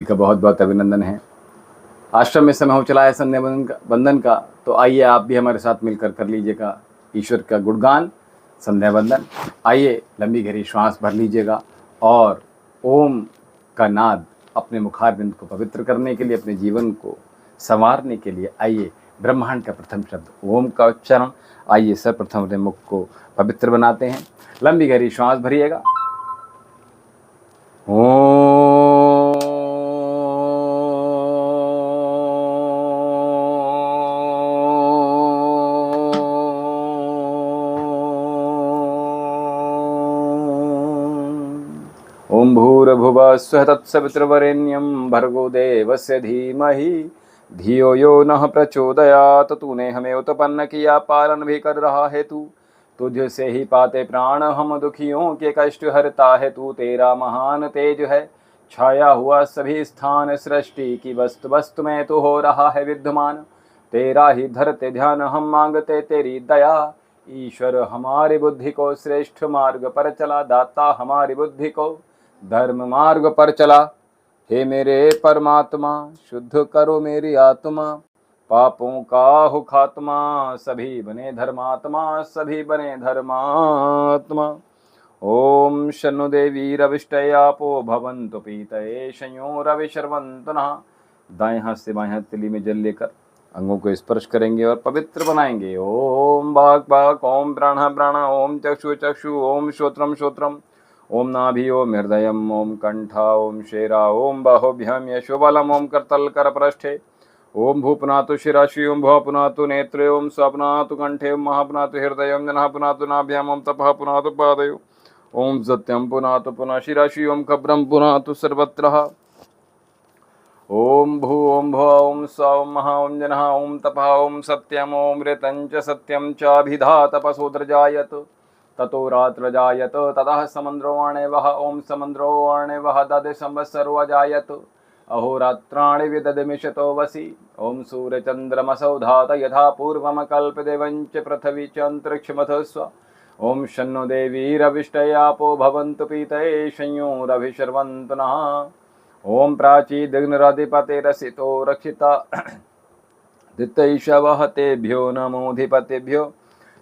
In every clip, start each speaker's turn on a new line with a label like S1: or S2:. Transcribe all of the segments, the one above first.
S1: का बहुत बहुत अभिनंदन है। आश्रम में समय हो चला है संध्या बंदन का, तो आइए आप भी हमारे साथ मिलकर कर लीजिएगा ईश्वर का गुणगान, संध्या बंदन। आइए लंबी गहरी श्वास भर लीजिएगा और ओम का नाद अपने मुखारबिंद को पवित्र करने के लिए, अपने जीवन को संवारने के लिए आइए ब्रह्मांड का प्रथम शब्द ओम का उच्चारण। आइए सर्वप्रथम अपने मुख को पवित्र बनाते हैं। लंबी गहरी श्वास भरिएगा। ओम भूर्भुवः स्वः तत्सवितुर्वरेण्यं भर्गो देवस्य धीमहि धियो यो नः प्रचोदयात्। तूने हमें उत्पन्न किया, पालन भी कर रहा है तू। तुझसे ही पाते प्राण हम, दुखियों के कष्ट हरता है तू। तेरा महान तेज है छाया हुआ सभी स्थान, सृष्टि की वस्तु वस्तु में तो हो रहा है विद्यमान। तेरा ही धरते ध्यान हम, मांगते तेरी दया। ईश्वर हमारी बुद्धि को श्रेष्ठ मार्ग पर चला, दाता हमारी बुद्धि को धर्म मार्ग पर चला। हे मेरे परमात्मा, शुद्ध करो मेरी आत्मा, पापों का हो खात्मा। सभी बने धर्मात्मा, सभी बने धर्मात्मा। ओम शन्नु देवी रविष्टयापो भवन्तु पीतये शयो रविशर्वन्तु नः। दाएं हाथ से बाएं हाथ तिली में जल लेकर अंगों को स्पर्श करेंगे और पवित्र बनाएंगे। ओम वाक् वाक्, ओम प्राणः प्राणः, ओम चक्षु चक्षु, ओम श्रोत्रम श्रोत्रम, ओम नाभि ओम हृदयम, ओम कंठा ओम शेरा, ओम बाहुभ्याम यशोबलम, ओम करतल करपृष्ठे, ओम भूपनातु शिराशि, ओम भव पुनातु नेत्रे, ओम स्वप्नातु कंठे, ओम महापुनातु हृदय, ओम जनः पुनातु नाभ्याम, ओम तपः पुनातु पादयो, ओम सत्यम पुनातु पुनः शिराशि, ओम खब्रम पुनातु सर्वत्र। ओम भू ओम भव ओम स्व ओम महा ओम जनः ओम तपः ओम सत्यम ओम ऋतं च सत्यम चाभिधा तपसोद्रजायत। ततो रात्रजायत ततः समन्द्रो वः, ओम समन्द्रो वः ददे संवत्सरो अजायत। अहोरात्राणि विदधमिषतो वसि, ओम सूर्यचन्द्रमसौ धात यथा पूर्वम कल्पदेवञ्च पृथ्वी च अन्तरिक्षमथ स्व। ओम शन्नो देवी रविष्टयापो भवन्तु पीतये शयो रविशर्वन्तु नः। ओम प्राची दिग्नराधिपतिरसितो रक्षिता दित्यैषवः तेभ्यो नमोऽधिपतिभ्यो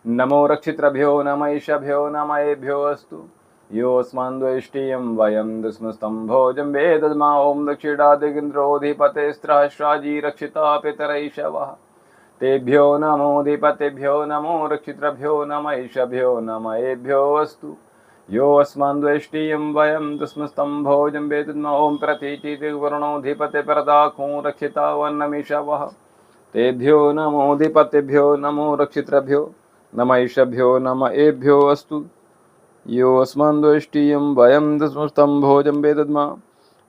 S1: नमो रक्षितृभ्यो नमैषभ्यो नमयेभ्यो अस्तु। योऽस्मान्द्वेष्टियं वयं दुस्मस्तम्भो जम्बे दद्मा। ओम दक्षिणादिगिन्द्रोऽधिपतिस्त्रहस्राजी रक्षिता पितरैषवः तेभ्यो नमोऽधिपतिभ्यो नमो रक्षितृभ्यो नमैषभ्यो नमयेभ्यो अस्तु। योऽस्मान्द्वेष्टियं वयं दुस्मस्तम्भो जम्बे दद्मा। ओम प्रतीचिदिग्वरुणोऽधिपतिपरदाखो रक्षिता वन्नमीषवः तेभ्यो नमोऽधिपतिभ्यो नमो रक्षितृभ्यो नमैषभ्यो नमयेभ्यो अस्तु। योऽस्मान्द्वेष्टियं वयं दुस्मस्तम्भो जम्बे दद्मा।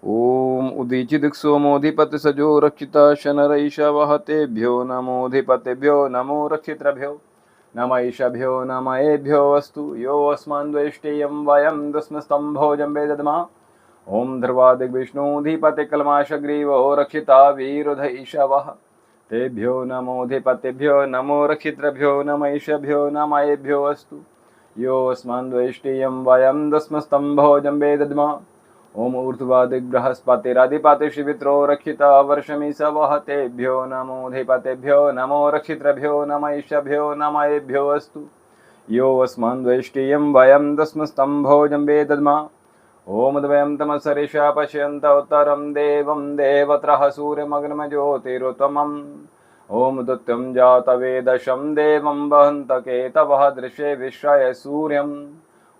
S1: ओम उदीचिदिक्सोमोऽधिपतिसजो रक्षिता शनरैषवः तेभ्यो नमोऽधिपतिभ्यो नमो रक्षितृभ्यो नमैषभ्यो नमयेभ्यो अस्तु। योऽस्मान्द्वेष्टियं वयं दुस्मस्तम्भो जम्बे दद्मा। ओम ध्रुवादिग्विष्णोऽधिपतिकल्माशग्रीवो रक्षिता वीरुधैषवः तेभ्यो नमोऽधिपतिभ्यो नमो रक्षितृभ्यो नमैषभ्यो नमयेभ्यो अस्तु। योऽस्मान्द्वेष्टियं वयं दुस्मस्तम्भो जम्बे दद्मा। ओम ऊर्ध्वादिग्बृहस्पतिरधिपतिशिवित्रो रक्षिता वर्षमीसवः तेभ्यो नमोऽधिपतिभ्यो नमो रक्षितृभ्यो नमैषभ्यो नमयेभ्यो अस्तु। योऽस्मान्द्वेष्टियं वयं दुस्मस्तम्भो जम्बे दद्मा। ओम द्वयं तमसरिषा पश्यन्त उत्तरं देवं देवत्रः सूर्यमग्नमज्योतिरुत्तमम्। ओम द्वितीयं जातवेदशं देवं वहन्त केतवः दृशे विश्रय सूर्यम्।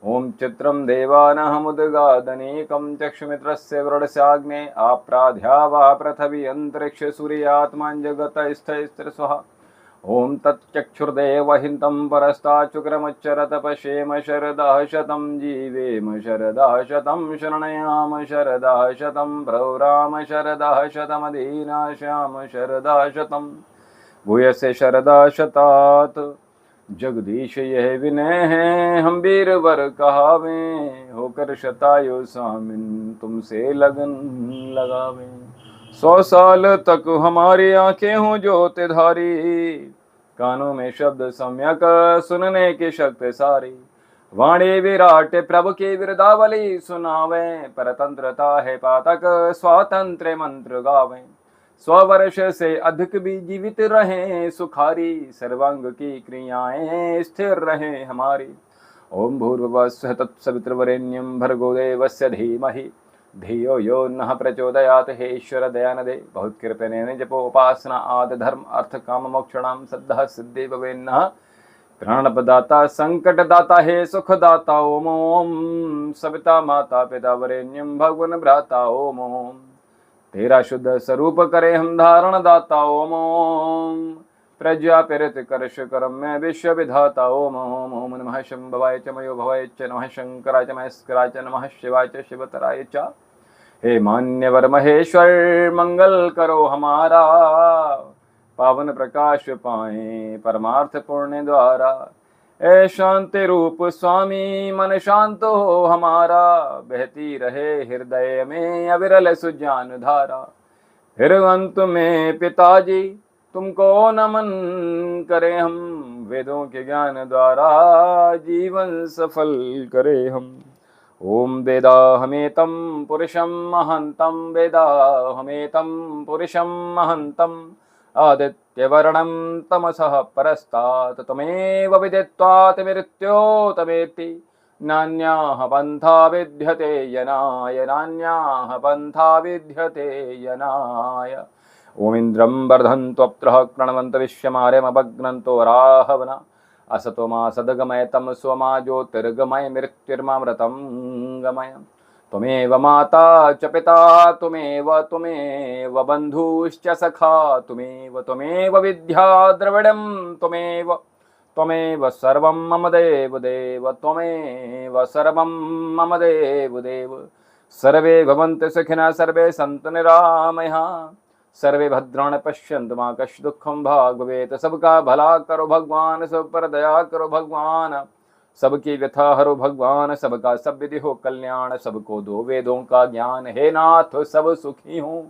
S1: ओम चित्रं देवानहमुद्गादनीकं चक्षुमित्रस्य वृडस्याग्ने आप्राध्यावा पृथिवी अन्तरिक्ष सूर्यात्मा जगतस्थैस्त्रस्वः। ओम तच्चक्षुर्देवहितं परस्ताच्चुक्रमुच्चरत पश्येम शरदः शतं जीवेम शरदः शतं शरणयाम शरदः शतं प्रव्राम शरदः शतमधीनाश्याम शरदः शतं भूयसे शरदः शतात्। जगदीश यह विनय है हम वीरवर कहावें, होकर शतायु सामिन तुमसे लगन लगावें। 100 साल तक हमारी आंखें हों ज्योतिधारी, कानों में शब्द सम्यक सुनने की शक्ति सारी। वाणी विराट प्रभु की विरदावली सुनावे, परतंत्रता है पातक स्वातंत्र मंत्र गावे। 100 वर्ष से अधिक भी जीवित रहे सुखारी, सर्वांग की क्रियाएं स्थिर रहे हमारी। ओम भूर्भुवः स्वः तत्सवितुर्वरेण्यं भर्गो देवस्य धीमहि धियो यो नः प्रचोदयात्। हे ईश्वर दयानिधे बहुत कृपणे जपोपासना आदि धर्म अर्थ काम मोक्षणाम सद्दः सिद्धि भवेन्नः। प्राणप्रदाता संकटदाता हे सुखदाता ओम ओम। सविता माता पिता वरेण्यम भगवन भ्राता ओम ओम। तेरा शुद्ध स्वरूप करे हम धारण दाता ओम ओम। प्रज्ञा प्रेरित कर्ष करम में विश्व विधाता ओम ओम। ओम नमः शंभवाय च मयो भवाय च नमः शंकराय च महेश्वराय च नमः शिवाय च शिवतराय च। हे मान्यवर महेश्वर मंगल करो हमारा, पावन प्रकाश पाए परमार्थ पुण्य द्वारा। ए शांति रूप स्वामी मन शांत हो हमारा, बहती रहे हृदय में अविरल सुज्ञान धारा। फिर अंत में पिताजी तुमको नमन करें हम, वेदों के ज्ञान द्वारा जीवन सफल करें हम। ओम वेदाहमेतं पुरुषं महन्तं, वेदाहमेतं पुरुषं महन्तं। आदित्यवर्णं तमसः परस्तात्, तमेव विदित्वा मृत्योतमेति। नान्याः पन्था विद्यते यनाय, नान्याः पन्था विद्यते यनाय। ओम इंद्रं वर्धन्त्वप्त्रः कृण्वन्त विश्वमार्यमभग्नन्तो राहवना। असतो मा सद्गमय तमसो मा ज्योतिर्गमय, मृत्युर्मामृतं गमय। त्वमेव माता च पिता त्वमेव बन्धुश्च सखा त्वमेव विद्या द्रविडं त्वमेव सर्वं मम देव देव, त्वमेव सर्वं मम देव देव। सर्वे भवन्तु सुखिनः सर्वे सन्तु निरामयाः, सर्वे भद्राणि पश्यन्तु मा कश्चित् दुःखं भाग् भवेत्। सबका भला करो भगवान, सब पर दया करो भगवान, सबकी व्यथा हरो भगवान। सबका सब विधि हो कल्याण, सबको दो वेदों का ज्ञान। हे नाथ सब सुखी हो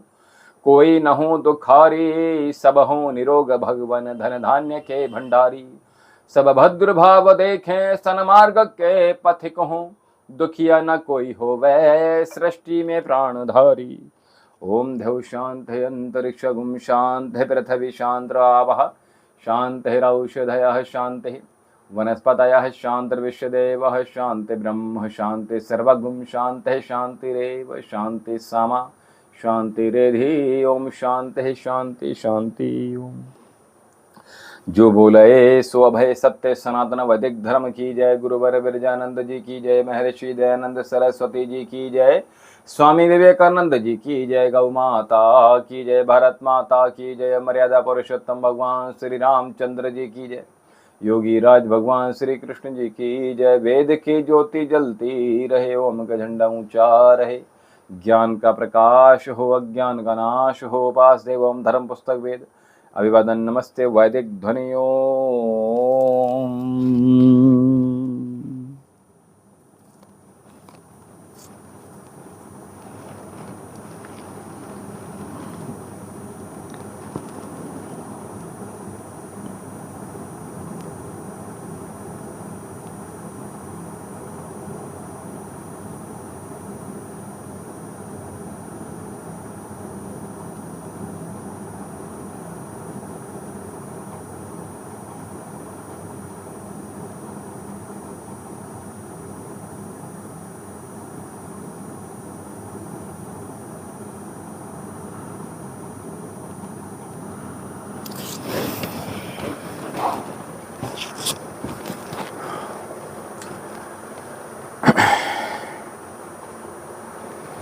S1: कोई न हो दुखारी, सब हो निरोग भगवन धन धान्य के भंडारी। सब भद्र भाव देखें सन्मार्ग के पथिक हों, दुखिया न कोई हो वै सृष्टि में प्राणधारी। ओम ध्यौ शांति अंतरिक्षगुम शांति पृथ्वी शांतिरावः, शांतिरौषधयः शांति वनस्पतयः शांतिर्विश्वदेवः शांति ब्रह्म शांति सर्वगुम शांति शांतिरेव शांति सामा शांतिरेधि। ओम शांति शांति शांति ओम। जो बोले सो अभय सत्य सनातन वैदिक धर्म की जय। गुरुवर विरजानंद जी की जय, महर्षि दयानंद सरस्वती जी की जय, स्वामी विवेकानंद जी की जय, गौ माता की जय, भारत माता की जय, मर्यादा पुरुषोत्तम भगवान श्री रामचंद्र जी की जय, योगी राज भगवान श्री कृष्ण जी की जय। वेद की ज्योति जलती रहे, ओम का झंडा ऊंचा रहे, ज्ञान का प्रकाश हो अज्ञान का नाश हो। उपास देव ओम धर्म पुस्तक वेद, अभिवादन नमस्ते वैदिक ध्वनियों।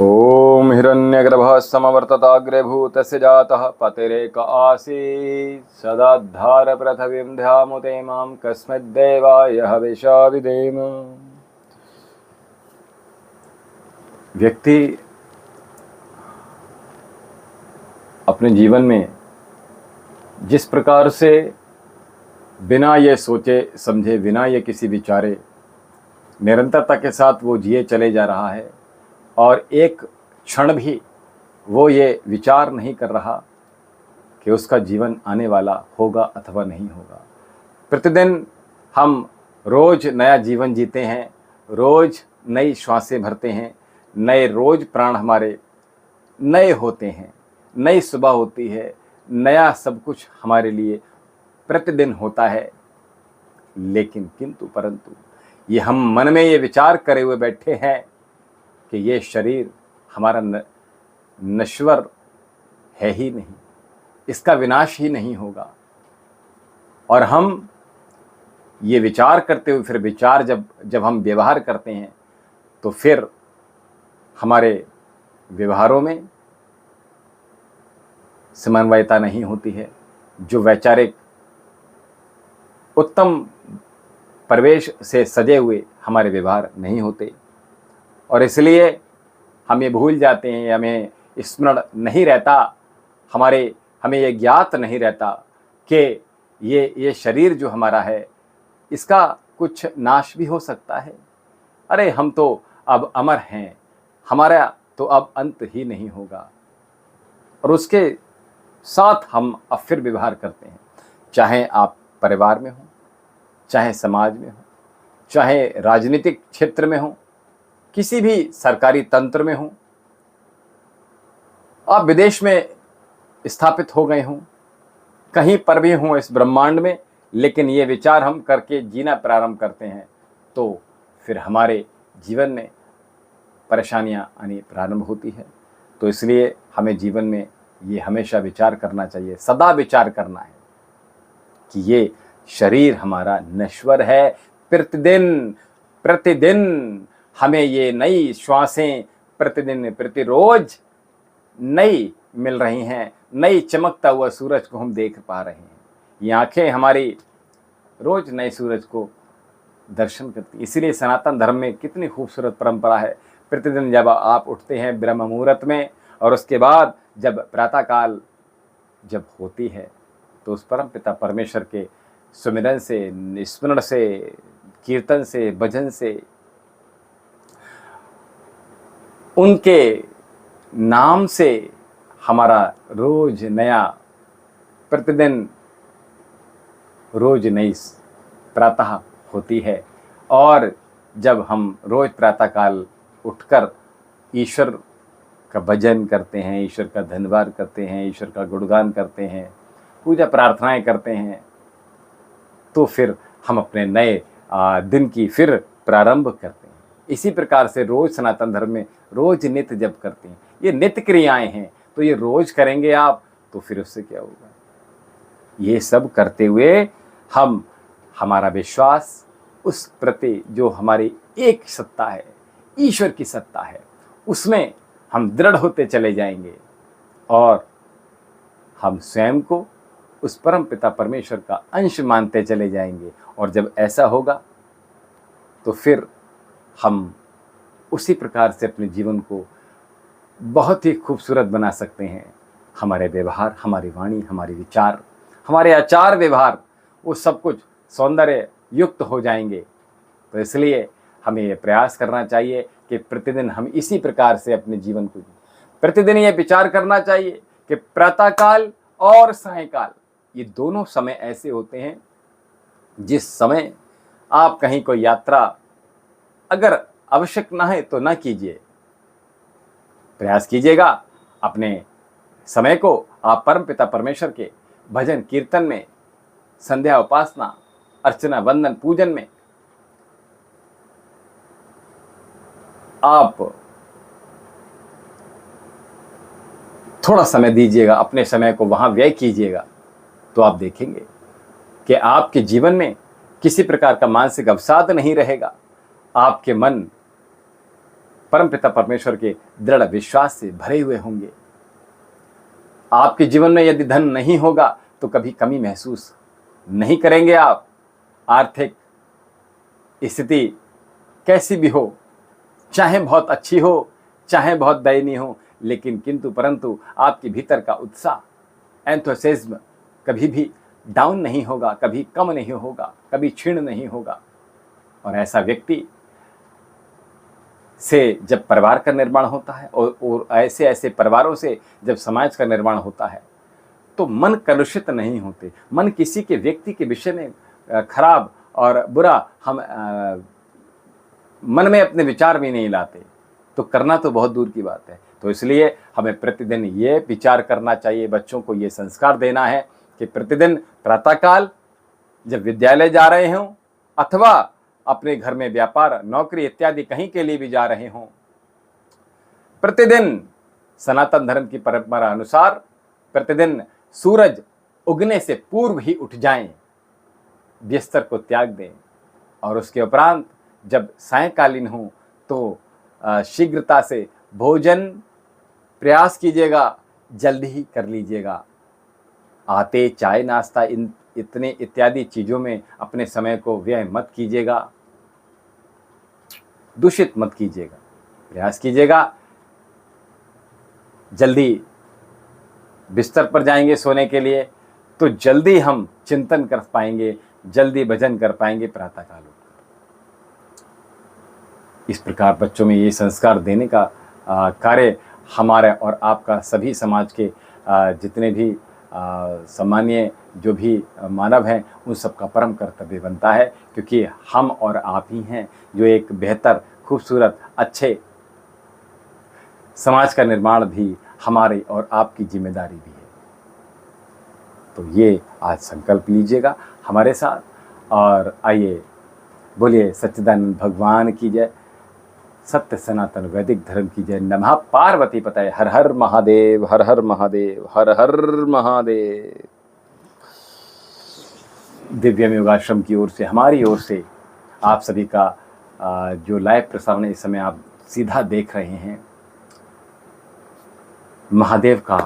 S1: ओम हिरण्यगर्भः समवर्तताग्रे भूतस्य जातः, पतिरेक आसीत् सदाधार पृथिवीं ध्यामुते मां कस्मद्देवाय हविषा विधेम। व्यक्ति अपने जीवन में जिस प्रकार से बिना ये सोचे समझे, बिना ये किसी विचारे, निरंतरता के साथ वो जिए चले जा रहा है, और एक क्षण भी वो ये विचार नहीं कर रहा कि उसका जीवन आने वाला होगा अथवा नहीं होगा। प्रतिदिन हम रोज नया जीवन जीते हैं, रोज नई श्वासें भरते हैं, नए रोज प्राण हमारे नए होते हैं, नई सुबह होती है, नया सब कुछ हमारे लिए प्रतिदिन होता है। लेकिन किंतु परंतु ये हम मन में ये विचार करे हुए बैठे हैं कि ये शरीर हमारा नश्वर है ही नहीं, इसका विनाश ही नहीं होगा। और हम ये विचार करते हुए फिर विचार जब हम व्यवहार करते हैं तो फिर हमारे व्यवहारों में समन्वयता नहीं होती है। जो वैचारिक उत्तम परिवेश से सजे हुए हमारे व्यवहार नहीं होते, और इसलिए हम ये भूल जाते हैं, हमें स्मरण नहीं रहता, हमें ये ज्ञात नहीं रहता कि ये शरीर जो हमारा है इसका कुछ नाश भी हो सकता है। अरे हम तो अब अमर हैं, हमारा तो अब अंत ही नहीं होगा। और उसके साथ हम अब फिर व्यवहार करते हैं, चाहे आप परिवार में हो, चाहे समाज में हो, चाहे राजनीतिक क्षेत्र में हो, किसी भी सरकारी तंत्र में हो, आप विदेश में स्थापित हो गए हों, कहीं पर भी हों इस ब्रह्मांड में, लेकिन ये विचार हम करके जीना प्रारंभ करते हैं तो फिर हमारे जीवन में परेशानियां आनी प्रारंभ होती है। तो इसलिए हमें जीवन में ये हमेशा विचार करना चाहिए, सदा विचार करना है कि ये शरीर हमारा नश्वर है। प्रतिदिन प्रतिदिन हमें ये नई श्वासें प्रतिदिन प्रतिरोज नई मिल रही हैं, नई चमकता हुआ सूरज को हम देख पा रहे हैं। ये आंखें हमारी रोज नए सूरज को दर्शन करती। इसीलिए सनातन धर्म में कितनी खूबसूरत परंपरा है। प्रतिदिन जब आप उठते हैं ब्रह्म मुहूर्त में, और उसके बाद जब प्रातःकाल जब होती है तो उस परम पिता परमेश्वर के सुमिरन से, स्मरण से, कीर्तन से, भजन से, उनके नाम से हमारा रोज नया, प्रतिदिन रोज नई प्रातः होती है। और जब हम रोज प्रातःकाल उठकर ईश्वर का भजन करते हैं, ईश्वर का धन्यवाद करते हैं, ईश्वर का गुणगान करते हैं, पूजा प्रार्थनाएं करते हैं, तो फिर हम अपने नए दिन की फिर प्रारंभ करते हैं। इसी प्रकार से रोज सनातन धर्म में रोज नित्य जप करते हैं। ये नित्य क्रियाएं हैं, तो ये रोज करेंगे आप, तो फिर उससे क्या होगा? ये सब करते हुए हमारा विश्वास उस प्रति जो हमारी एक सत्ता है, ईश्वर की सत्ता है, उसमें हम दृढ़ होते चले जाएंगे और हम स्वयं को उस परम पिता परमेश्वर का अंश मानते चले जाएंगे। और जब ऐसा होगा तो फिर हम उसी प्रकार से अपने जीवन को बहुत ही खूबसूरत बना सकते हैं। हमारे व्यवहार, हमारी वाणी, हमारे विचार, हमारे आचार व्यवहार, वो सब कुछ सौंदर्य युक्त हो जाएंगे। तो इसलिए हमें ये प्रयास करना चाहिए कि प्रतिदिन हम इसी प्रकार से अपने जीवन को, प्रतिदिन ये विचार करना चाहिए कि प्रातःकाल और सायंकाल ये दोनों समय ऐसे होते हैं जिस समय आप कहीं कोई यात्रा अगर आवश्यक ना है तो ना कीजिए। प्रयास कीजिएगा अपने समय को आप परम पिता परमेश्वर के भजन कीर्तन में, संध्या उपासना, अर्चना, वंदन, पूजन में आप थोड़ा समय दीजिएगा, अपने समय को वहां व्यय कीजिएगा, तो आप देखेंगे कि आपके जीवन में किसी प्रकार का मानसिक अवसाद नहीं रहेगा। आपके मन परमपिता परमेश्वर के दृढ़ विश्वास से भरे हुए होंगे। आपके जीवन में यदि धन नहीं होगा तो कभी कमी महसूस नहीं करेंगे आप। आर्थिक स्थिति कैसी भी हो, चाहे बहुत अच्छी हो, चाहे बहुत दयनीय हो, लेकिन किंतु परंतु आपके भीतर का उत्साह, एंथुसियाज्म कभी भी डाउन नहीं होगा, कभी कम नहीं होगा, कभी क्षीण नहीं होगा। और ऐसा व्यक्ति से जब परिवार का निर्माण होता है और ऐसे ऐसे परिवारों से जब समाज का निर्माण होता है तो मन कलुषित नहीं होते। मन किसी के व्यक्ति के विषय में खराब और बुरा हम मन में अपने विचार भी नहीं लाते, तो करना तो बहुत दूर की बात है। तो इसलिए हमें प्रतिदिन ये विचार करना चाहिए, बच्चों को ये संस्कार देना है कि प्रतिदिन प्रातःकाल जब विद्यालय जा रहे हों अथवा अपने घर में व्यापार, नौकरी इत्यादि कहीं के लिए भी जा रहे हों, प्रतिदिन सनातन धर्म की परंपरा अनुसार प्रतिदिन सूरज उगने से पूर्व ही उठ जाएं, बिस्तर को त्याग दें और उसके उपरांत जब सायंकालीन हो तो शीघ्रता से भोजन प्रयास कीजिएगा, जल्दी ही कर लीजिएगा। आते चाय नाश्ता इतने इत्यादि चीज़ों में अपने समय को व्यय मत कीजिएगा, दूषित मत कीजिएगा। प्रयास कीजिएगा, जल्दी बिस्तर पर जाएंगे सोने के लिए तो जल्दी हम चिंतन कर पाएंगे, जल्दी भजन कर पाएंगे प्रातःकाल उठकर। इस प्रकार बच्चों में ये संस्कार देने का कार्य हमारे और आपका, सभी समाज के जितने भी सामान्य जो भी मानव हैं उन सबका परम कर्तव्य बनता है, क्योंकि हम और आप ही हैं जो एक बेहतर, खूबसूरत, अच्छे समाज का निर्माण भी हमारी और आपकी जिम्मेदारी भी है। तो ये आज संकल्प लीजिएगा हमारे साथ, और आइए बोलिए सच्चिदानंद भगवान की जय, सत्य सनातन वैदिक धर्म की जय। नमः पार्वती पतये। हर हर महादेव, हर हर महादेव, हर हर महादेव। दिव्यम योगाश्रम की ओर से, हमारी ओर से आप सभी का जो लाइव प्रसारण इस समय आप सीधा देख रहे हैं, महादेव का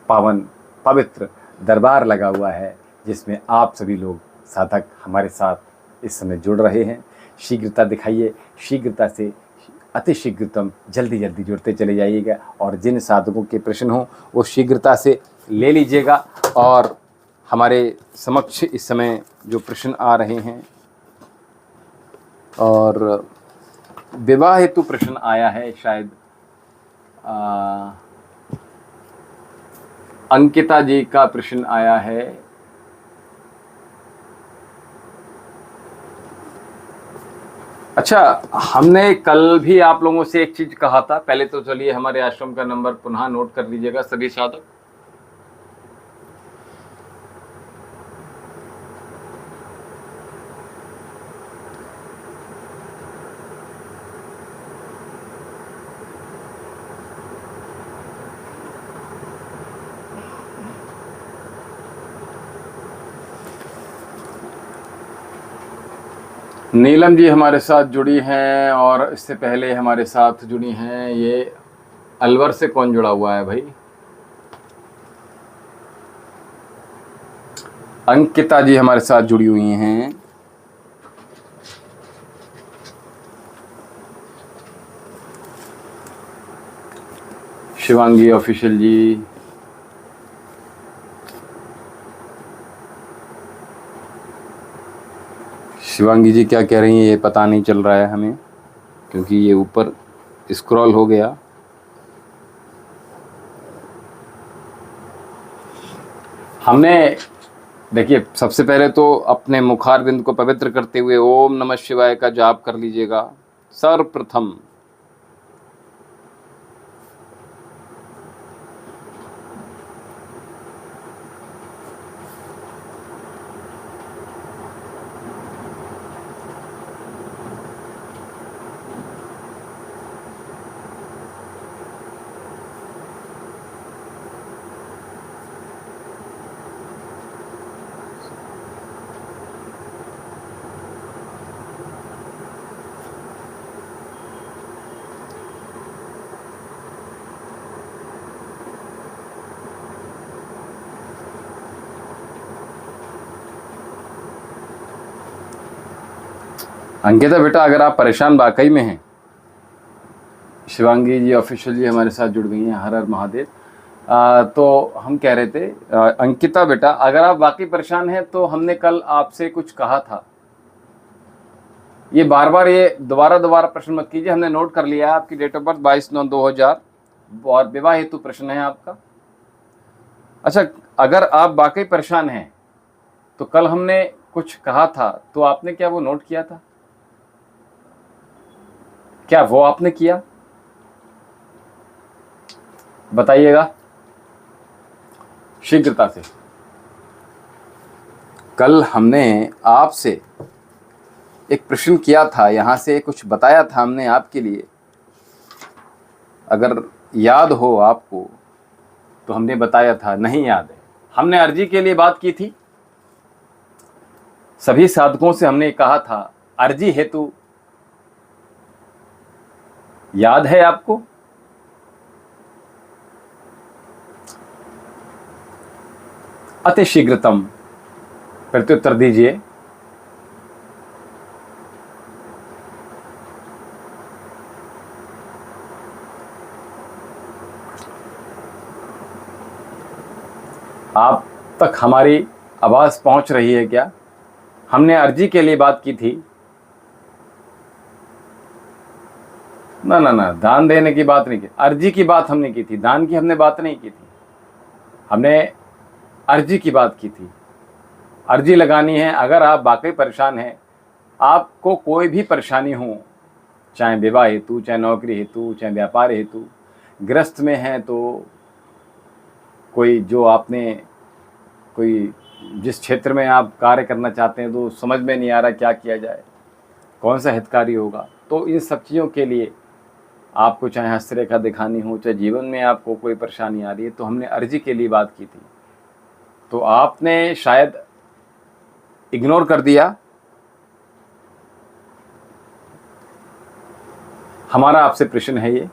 S1: पावन पवित्र दरबार लगा हुआ है, जिसमें आप सभी लोग साधक हमारे साथ इस समय जुड़ रहे हैं। शीघ्रता दिखाइए, शीघ्रता से अति शीघ्रतम जल्दी जल्दी जुड़ते चले जाइएगा, और जिन साधकों के प्रश्न हों वो शीघ्रता से ले लीजिएगा। और हमारे समक्ष इस समय जो प्रश्न आ रहे हैं, और विवाह हेतु प्रश्न आया है, शायद अंकिता जी का प्रश्न आया है। अच्छा, हमने कल भी आप लोगों से एक चीज कहा था। पहले तो चलिए हमारे आश्रम का नंबर पुनः नोट कर लीजिएगा सभी साधक। नीलम जी हमारे साथ जुड़ी हैं, और इससे पहले हमारे साथ जुड़ी हैं। ये अलवर से कौन जुड़ा हुआ है भाई? अंकिता जी हमारे साथ जुड़ी हुई हैं। शिवांगी ऑफिशियल जी, शिवांगी जी क्या कह रही हैं ये पता नहीं चल रहा है हमें, क्योंकि ये ऊपर स्क्रॉल हो गया। हमने देखिए, सबसे पहले तो अपने मुखारविंद को पवित्र करते हुए ओम नमः शिवाय का जाप कर लीजिएगा सर्वप्रथम। अंकिता बेटा, अगर आप परेशान वाकई में हैं, शिवांगी जी ऑफिशियल जी हमारे साथ जुड़ गई हैं, हर हर महादेव। तो हम कह रहे थे अंकिता बेटा, अगर आप वाकई परेशान हैं तो हमने कल आपसे कुछ कहा था। ये बार बार ये दोबारा प्रश्न मत कीजिए, हमने नोट कर लिया है आपकी डेट ऑफ बर्थ 22/9/2000 और विवाह हेतु प्रश्न है आपका। अच्छा, अगर आप वाकई परेशान हैं तो कल हमने कुछ कहा था, तो आपने क्या वो नोट किया था? क्या वो आपने किया? बताइएगा शीघ्रता से। कल हमने आपसे एक प्रश्न किया था, यहां से कुछ बताया था हमने आपके लिए, अगर याद हो आपको तो हमने बताया था। नहीं याद है? हमने अर्जी के लिए बात की थी, सभी साधकों से हमने कहा था अर्जी हेतु। याद है आपको? अति शीघ्रतम प्रत्युत्तर दीजिए। आप तक हमारी आवाज पहुंच रही है क्या? हमने अर्जी के लिए बात की थी। ना ना ना, दान देने की बात नहीं की, अर्जी की बात हमने की थी, दान की हमने बात नहीं की थी। हमने अर्जी की बात की थी। अर्जी लगानी है। अगर आप वाकई परेशान हैं, आपको कोई भी परेशानी हो, चाहे विवाह हेतु, चाहे नौकरी हेतु, चाहे व्यापार हेतु, ग्रस्त में हैं, तो कोई जो आपने कोई जिस क्षेत्र में आप कार्य करना चाहते हैं तो समझ में नहीं आ रहा क्या किया जाए, कौन सा हितकारी होगा, तो इन सब चीज़ों के लिए आपको चाहे हस्तरेखा दिखानी हो, चाहे जीवन में आपको कोई परेशानी आ रही है, तो हमने अर्जी के लिए बात की थी। तो आपने शायद इग्नोर कर दिया। हमारा आपसे प्रश्न है ये।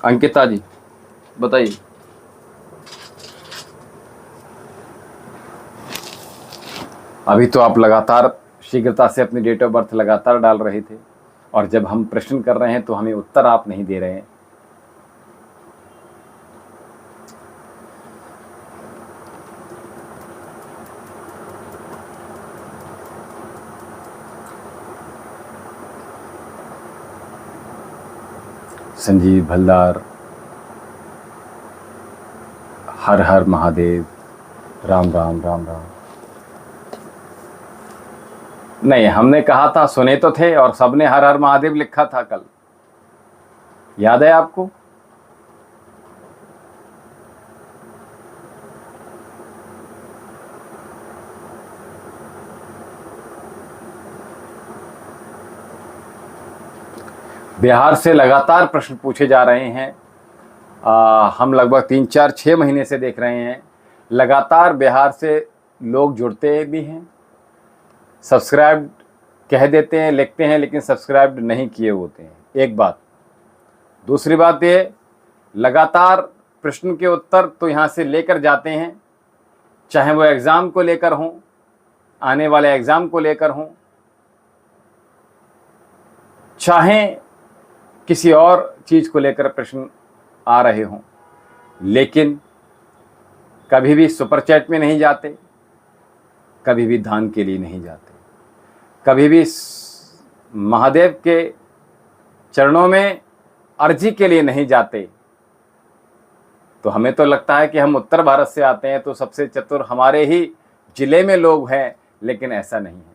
S1: अंकिता जी बताइए। अभी तो आप लगातार शीघ्रता से अपनी डेट ऑफ बर्थ लगातार डाल रहे थे, और जब हम प्रश्न कर रहे हैं तो हमें उत्तर आप नहीं दे रहे हैं। संजीव भल्लार, हर हर महादेव, राम राम राम राम। नहीं, हमने कहा था, सुने तो थे, और सबने हर हर महादेव लिखा था कल, याद है आपको? बिहार से लगातार प्रश्न पूछे जा रहे हैं। हम लगभग 3-4-6 महीने से देख रहे हैं, लगातार बिहार से लोग जुड़ते भी हैं, सब्सक्राइब कह देते हैं, लिखते हैं, लेकिन सब्सक्राइब नहीं किए होते हैं। एक बात। दूसरी बात ये, लगातार प्रश्न के उत्तर तो यहाँ से लेकर जाते हैं, चाहे वो एग्ज़ाम को लेकर हों, आने वाले एग्ज़ाम को लेकर हों, चाहे किसी और चीज़ को लेकर प्रश्न आ रहे हों, लेकिन कभी भी सुपर चैट में नहीं जाते, कभी भी दान के लिए नहीं जाते, कभी भी महादेव के चरणों में अर्जी के लिए नहीं जाते। तो हमें तो लगता है कि हम उत्तर भारत से आते हैं तो सबसे चतुर हमारे ही जिले में लोग हैं, लेकिन ऐसा नहीं है।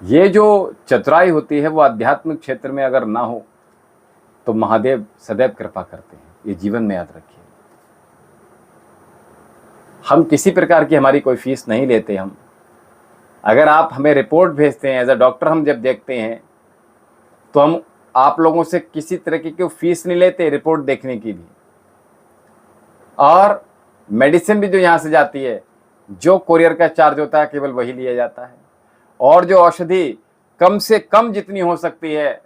S1: ये जो चतुराई होती है वो आध्यात्मिक क्षेत्र में अगर ना हो तो महादेव सदैव कृपा करते हैं, ये जीवन में याद रखिए। हम किसी प्रकार की हमारी कोई फीस नहीं लेते। हम अगर आप हमें रिपोर्ट भेजते हैं, एज अ डॉक्टर हम जब देखते हैं तो हम आप लोगों से किसी तरह की फीस नहीं लेते रिपोर्ट देखने की भी। और मेडिसिन भी जो यहाँ से जाती है, जो कोरियर का चार्ज होता है केवल वही लिया जाता है। और जो औषधि कम से कम जितनी हो सकती है,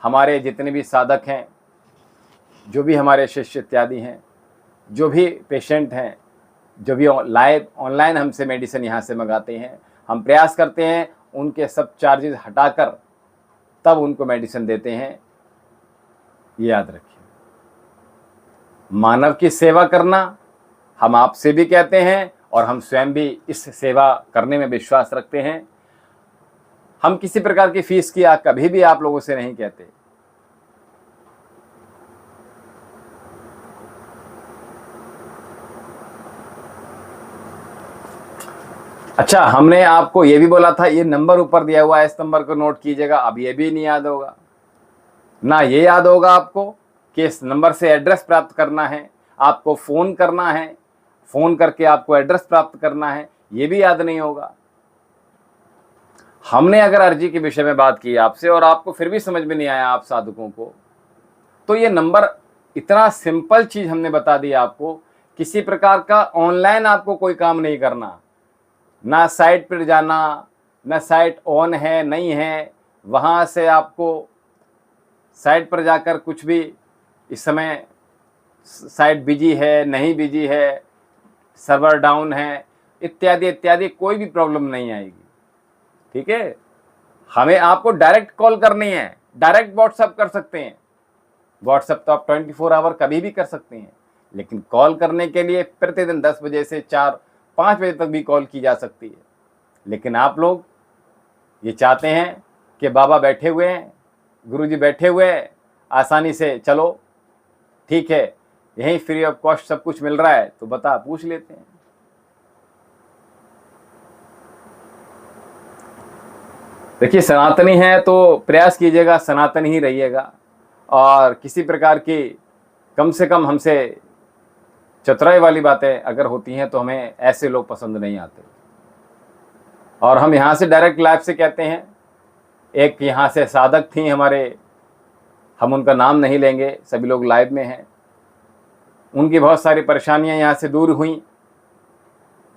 S1: हमारे जितने भी साधक हैं, जो भी हमारे शिष्य इत्यादि हैं, जो भी पेशेंट हैं, जो भी ऑनलाइन हमसे मेडिसिन यहाँ से मंगाते हैं, हम प्रयास करते हैं उनके सब चार्जेस हटाकर तब उनको मेडिसिन देते हैं। ये याद रखिए। मानव की सेवा करना हम आपसे भी कहते हैं, और हम स्वयं भी इस सेवा करने में विश्वास रखते हैं। हम किसी प्रकार की फीस की कभी भी आप लोगों से नहीं कहते। अच्छा, हमने आपको ये भी बोला था ये नंबर ऊपर दिया हुआ है, इस नंबर को नोट कीजिएगा। अब ये भी नहीं याद होगा ना, ये याद होगा आपको कि इस नंबर से एड्रेस प्राप्त करना है, आपको फ़ोन करना है, फ़ोन करके आपको एड्रेस प्राप्त करना है, ये भी याद नहीं होगा। हमने अगर अर्जी के विषय में बात की आपसे और आपको फिर भी समझ में नहीं आया आप साधकों को, तो ये नंबर इतना सिंपल चीज़ हमने बता दी आपको। किसी प्रकार का ऑनलाइन आपको कोई काम नहीं करना, ना साइट पर जाना, ना साइट ऑन है नहीं है, वहाँ से आपको साइट पर जाकर कुछ भी इस समय साइट बिजी है नहीं बिजी है, सर्वर डाउन है इत्यादि इत्यादि कोई भी प्रॉब्लम नहीं आएगी। ठीक है, हमें आपको डायरेक्ट कॉल करनी है, डायरेक्ट व्हाट्सएप कर सकते हैं। व्हाट्सएप तो आप 24 आवर कभी भी कर सकते हैं, लेकिन कॉल करने के लिए प्रतिदिन 10 बजे से 4-5 बजे तक भी कॉल की जा सकती है। लेकिन आप लोग ये चाहते हैं कि बाबा बैठे हुए हैं, गुरुजी बैठे हुए हैं, आसानी से चलो ठीक है यहीं फ्री ऑफ कॉस्ट सब कुछ मिल रहा है तो बता पूछ लेते हैं। देखिए, सनातनी है तो प्रयास कीजिएगा सनातन ही रहिएगा, और किसी प्रकार की कम से कम हमसे चतुराई वाली बातें अगर होती हैं तो हमें ऐसे लोग पसंद नहीं आते। और हम यहाँ से डायरेक्ट लाइव से कहते हैं, एक यहाँ से साधक थी हमारे, हम उनका नाम नहीं लेंगे, सभी लोग लाइव में हैं, उनकी बहुत सारी परेशानियां यहाँ से दूर हुई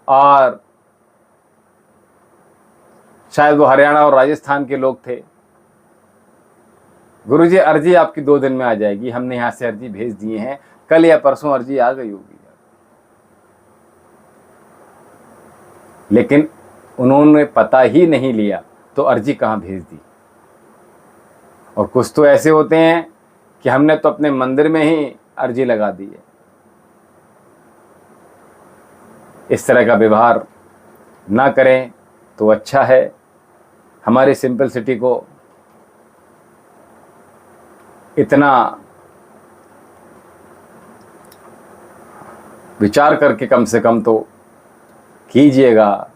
S1: और शायद वो हरियाणा और राजस्थान के लोग थे। गुरुजी अर्जी आपकी 2 दिन में आ जाएगी, हमने यहाँ से अर्जी भेज दिए हैं, कल या परसों अर्जी आ गई होगी। लेकिन उन्होंने पता ही नहीं लिया तो अर्जी कहाँ भेज दी। और कुछ तो ऐसे होते हैं कि हमने तो अपने मंदिर में ही अर्जी लगा दी है। इस तरह का व्यवहार ना करें तो अच्छा है। हमारी सिंपल सिटी को इतना विचार करके कम से कम तो कीजिएगा।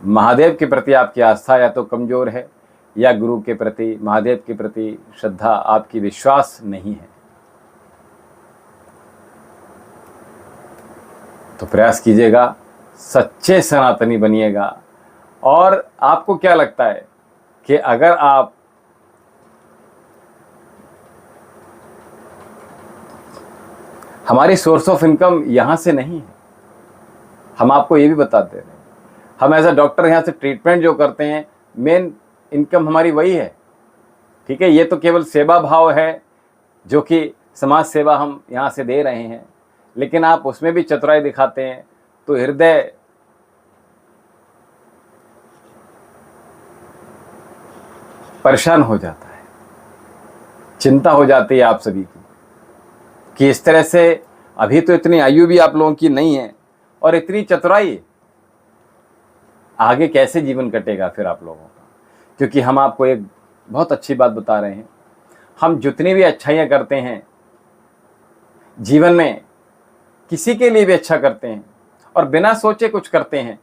S1: महादेव के प्रति आपकी आस्था या तो कमज़ोर है या गुरु के प्रति, महादेव के प्रति श्रद्धा आपकी विश्वास नहीं है, तो प्रयास कीजिएगा, सच्चे सनातनी बनिएगा। और आपको क्या लगता है कि अगर आप हमारी सोर्स ऑफ इनकम यहाँ से नहीं है, हम आपको ये भी बताते रहे, हम एज अ डॉक्टर यहाँ से ट्रीटमेंट जो करते हैं मेन इनकम हमारी वही है। ठीक है, ये तो केवल सेवा भाव है जो कि समाज सेवा हम यहाँ से दे रहे हैं, लेकिन आप उसमें भी चतुराई दिखाते हैं तो हृदय परेशान हो जाता है, चिंता हो जाती है आप सभी की कि इस तरह से अभी तो इतनी आयु भी आप लोगों की नहीं है और इतनी चतुराई, आगे कैसे जीवन कटेगा फिर आप लोगों का। क्योंकि हम आपको एक बहुत अच्छी बात बता रहे हैं, हम जितनी भी अच्छाइयाँ करते हैं जीवन में, किसी के लिए भी अच्छा करते हैं और बिना सोचे कुछ करते हैं,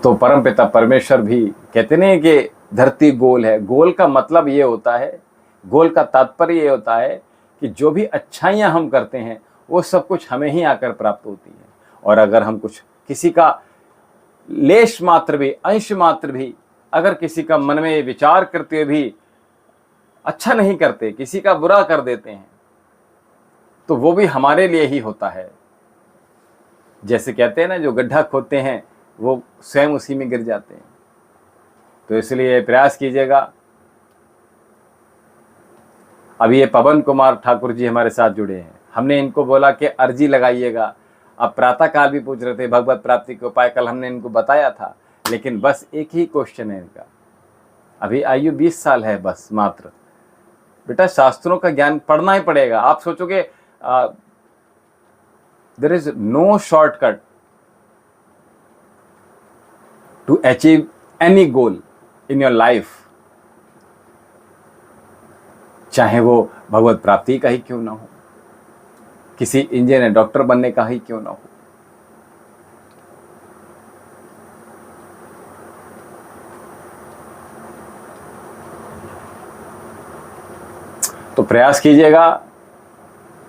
S1: तो परमपिता परमेश्वर भी कहते नहीं कि धरती गोल है। गोल का मतलब ये होता है, गोल का तात्पर्य ये होता है कि जो भी अच्छाइयाँ हम करते हैं वो सब कुछ हमें ही आकर प्राप्त होती है। और अगर हम कुछ किसी का लेश मात्र भी, अंश मात्र भी अगर किसी का मन में विचार करते हुए भी अच्छा नहीं करते, किसी का बुरा कर देते हैं, तो वो भी हमारे लिए ही होता है। जैसे कहते हैं ना, जो गड्ढा खोदते हैं वो स्वयं उसी में गिर जाते हैं। तो इसलिए प्रयास कीजिएगा। अभी ये पवन कुमार ठाकुर जी हमारे साथ जुड़े हैं, हमने इनको बोला कि अर्जी लगाइएगा। अब प्रातः काल भी पूछ रहे थे भगवत प्राप्ति के उपाय, कल हमने इनको बताया था, लेकिन बस एक ही क्वेश्चन है इनका। अभी आयु 20 साल है बस मात्र। बेटा शास्त्रों का ज्ञान पढ़ना ही पड़ेगा। आप सोचोगे there is no shortcut to achieve any goal in your life, चाहे वो भगवत प्राप्ति का ही क्यों ना हो, किसी इंजीनियर डॉक्टर बनने का ही क्यों ना हो। तो प्रयास कीजिएगा,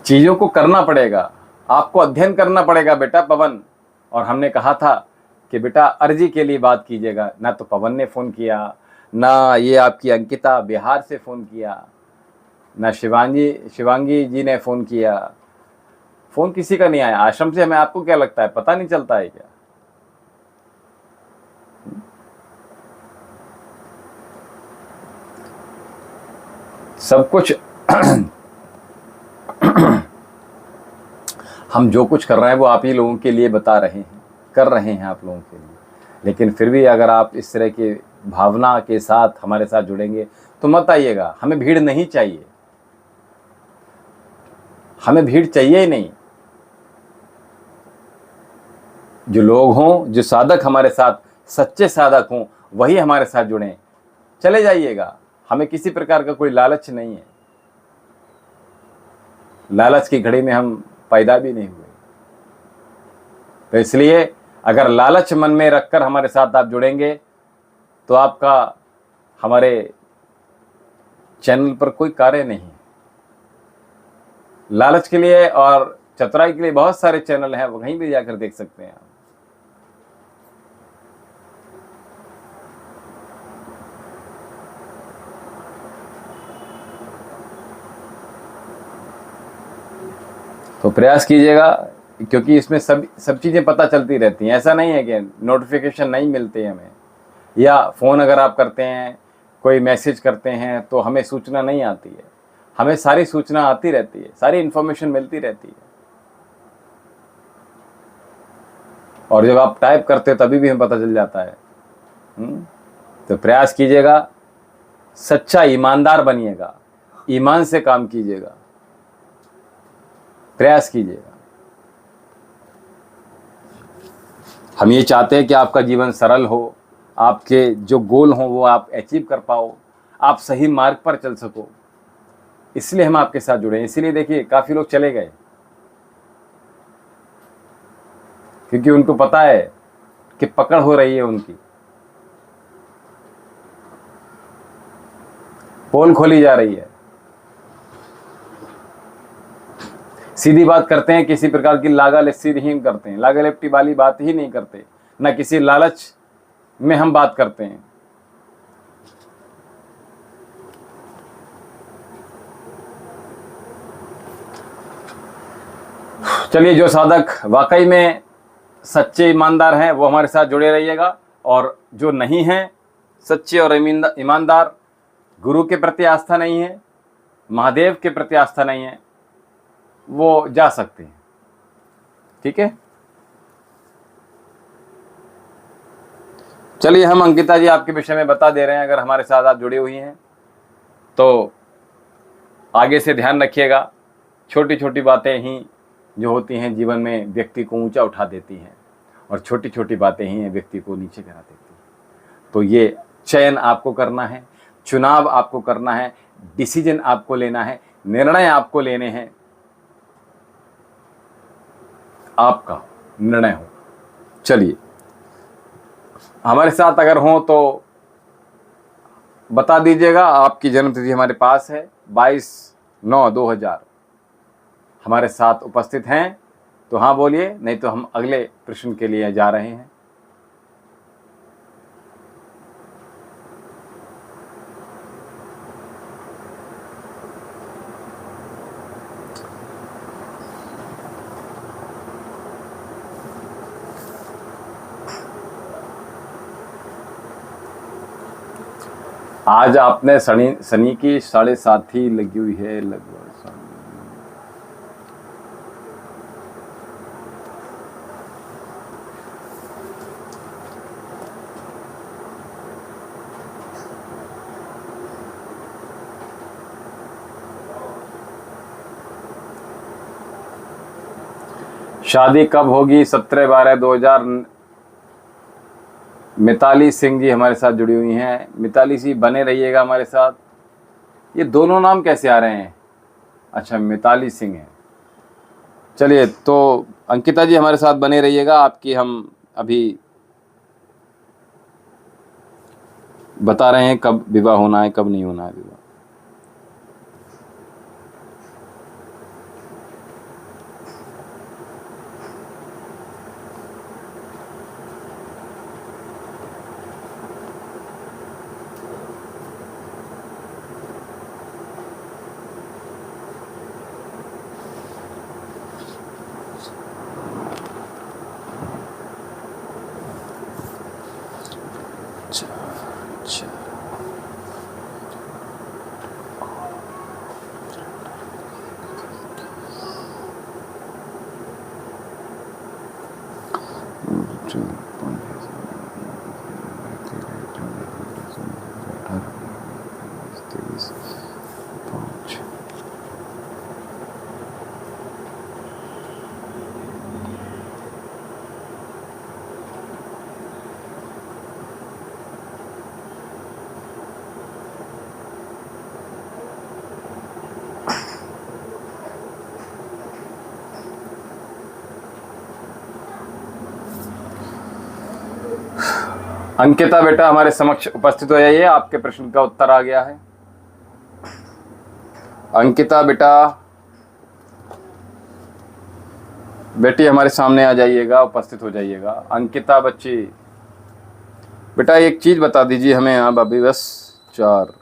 S1: चीज़ों को करना पड़ेगा, आपको अध्ययन करना पड़ेगा बेटा पवन। और हमने कहा था कि बेटा अर्जी के लिए बात कीजिएगा। ना तो पवन ने फ़ोन किया, ना ये आपकी अंकिता बिहार से फ़ोन किया, ना शिवांगी जी ने फ़ोन किया। फ़ोन किसी का नहीं आया आश्रम से। हमें आपको क्या लगता है, पता नहीं चलता है क्या? सब कुछ हम जो कुछ कर रहे हैं वो आप ही लोगों के लिए बता रहे हैं, कर रहे हैं आप लोगों के लिए। लेकिन फिर भी अगर आप इस तरह की भावना के साथ हमारे साथ जुड़ेंगे तो मत आइएगा। हमें भीड़ नहीं चाहिए, हमें भीड़ चाहिए ही नहीं। जो लोग हों, जो साधक हमारे साथ, सच्चे साधक हों, वही हमारे साथ जुड़ें। चले जाइएगा, हमें किसी प्रकार का कोई लालच नहीं है। लालच की घड़ी में हम पैदा भी नहीं हुए। तो इसलिए अगर लालच मन में रखकर हमारे साथ आप जुड़ेंगे तो आपका हमारे चैनल पर कोई कार्य नहीं है। लालच के लिए और चतुराई के लिए बहुत सारे चैनल हैं, वहीं भी जाकर देख सकते हैं आप। तो प्रयास कीजिएगा, क्योंकि इसमें सब चीज़ें पता चलती रहती हैं। ऐसा नहीं है कि नोटिफिकेशन नहीं मिलते हमें, या फ़ोन अगर आप करते हैं, कोई मैसेज करते हैं तो हमें सूचना नहीं आती है। हमें सारी सूचना आती रहती है, सारी इन्फॉर्मेशन मिलती रहती है। और जब आप टाइप करते हो तभी भी हमें पता चल जाता है। तो प्रयास कीजिएगा, सच्चा ईमानदार बनिएगा, ईमान से काम कीजिएगा, प्रयास कीजिएगा। हम ये चाहते हैं कि आपका जीवन सरल हो, आपके जो गोल हों वो आप अचीव कर पाओ, आप सही मार्ग पर चल सको। इसलिए हम आपके साथ जुड़े हैं। इसीलिए देखिए काफ़ी लोग चले गए, क्योंकि उनको पता है कि पकड़ हो रही है उनकी, पोल खोली जा रही है। सीधी बात करते हैं, किसी प्रकार की लागा लस्सी नहीं करते हैं, लागा लिपटी वाली बात ही नहीं करते, ना किसी लालच में हम बात करते हैं। चलिए, जो साधक वाकई में सच्चे ईमानदार हैं वो हमारे साथ जुड़े रहिएगा, और जो नहीं हैं सच्चे और ईमानदार, गुरु के प्रति आस्था नहीं है, महादेव के प्रति आस्था नहीं है, वो जा सकते हैं। ठीक है, चलिए हम अंकिता जी आपके विषय में बता दे रहे हैं। अगर हमारे साथ आप जुड़ी हुई हैं तो आगे से ध्यान रखिएगा। छोटी छोटी बातें ही जो होती हैं जीवन में व्यक्ति को ऊंचा उठा देती हैं, और छोटी छोटी बातें ही व्यक्ति को नीचे गिरा देती हैं। तो ये चयन आपको करना है, चुनाव आपको करना है, डिसीजन आपको लेना है, निर्णय आपको लेने हैं। आपका निर्णय हो। चलिए, हमारे साथ अगर हो तो बता दीजिएगा। आपकी जन्मतिथि हमारे पास है 22/9/2000। हमारे साथ उपस्थित हैं तो हाँ बोलिए, नहीं तो हम अगले प्रश्न के लिए जा रहे हैं। आज आपने शनि की 7:30 ही लगी हुई है लगभग। शादी कब होगी? 17/12/2000। मिताली सिंह जी हमारे साथ जुड़ी हुई हैं। मिताली जी बने रहिएगा हमारे साथ। ये दोनों नाम कैसे आ रहे हैं? अच्छा, मिताली सिंह है। चलिए, तो अंकिता जी हमारे साथ बने रहिएगा। आपकी हम अभी बता रहे हैं कब विवाह होना है, कब नहीं होना है विवाह। अंकिता बेटा हमारे समक्ष उपस्थित हो जाइए, आपके प्रश्न का उत्तर आ गया है। अंकिता बेटा, बेटी हमारे सामने आ जाइएगा, उपस्थित हो जाइएगा। अंकिता बच्ची, बेटा एक चीज बता दीजिए हमें आप अभी, बस 4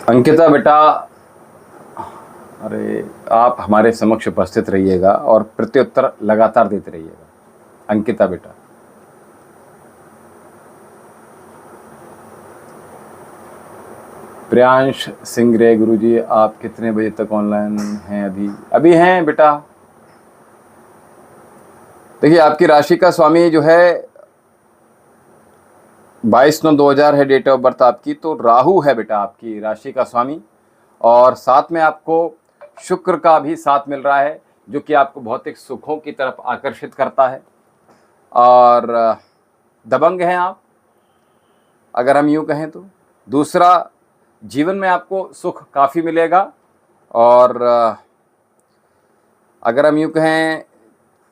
S1: अंकिता बेटा, अरे आप हमारे समक्ष उपस्थित रहिएगा और प्रत्युत्तर लगातार देते रहिएगा। अंकिता बेटा, प्रियांश सिंह रे गुरुजी, आप कितने बजे तक ऑनलाइन हैं? अभी हैं बेटा। देखिए, आपकी राशि का स्वामी जो है 22/9/2000 है डेट ऑफ बर्थ आपकी, तो राहु है बेटा आपकी राशि का स्वामी, और साथ में आपको शुक्र का भी साथ मिल रहा है, जो कि आपको भौतिक सुखों की तरफ आकर्षित करता है। और दबंग हैं आप, अगर हम यूँ कहें तो। दूसरा, जीवन में आपको सुख काफ़ी मिलेगा, और अगर हम यूँ कहें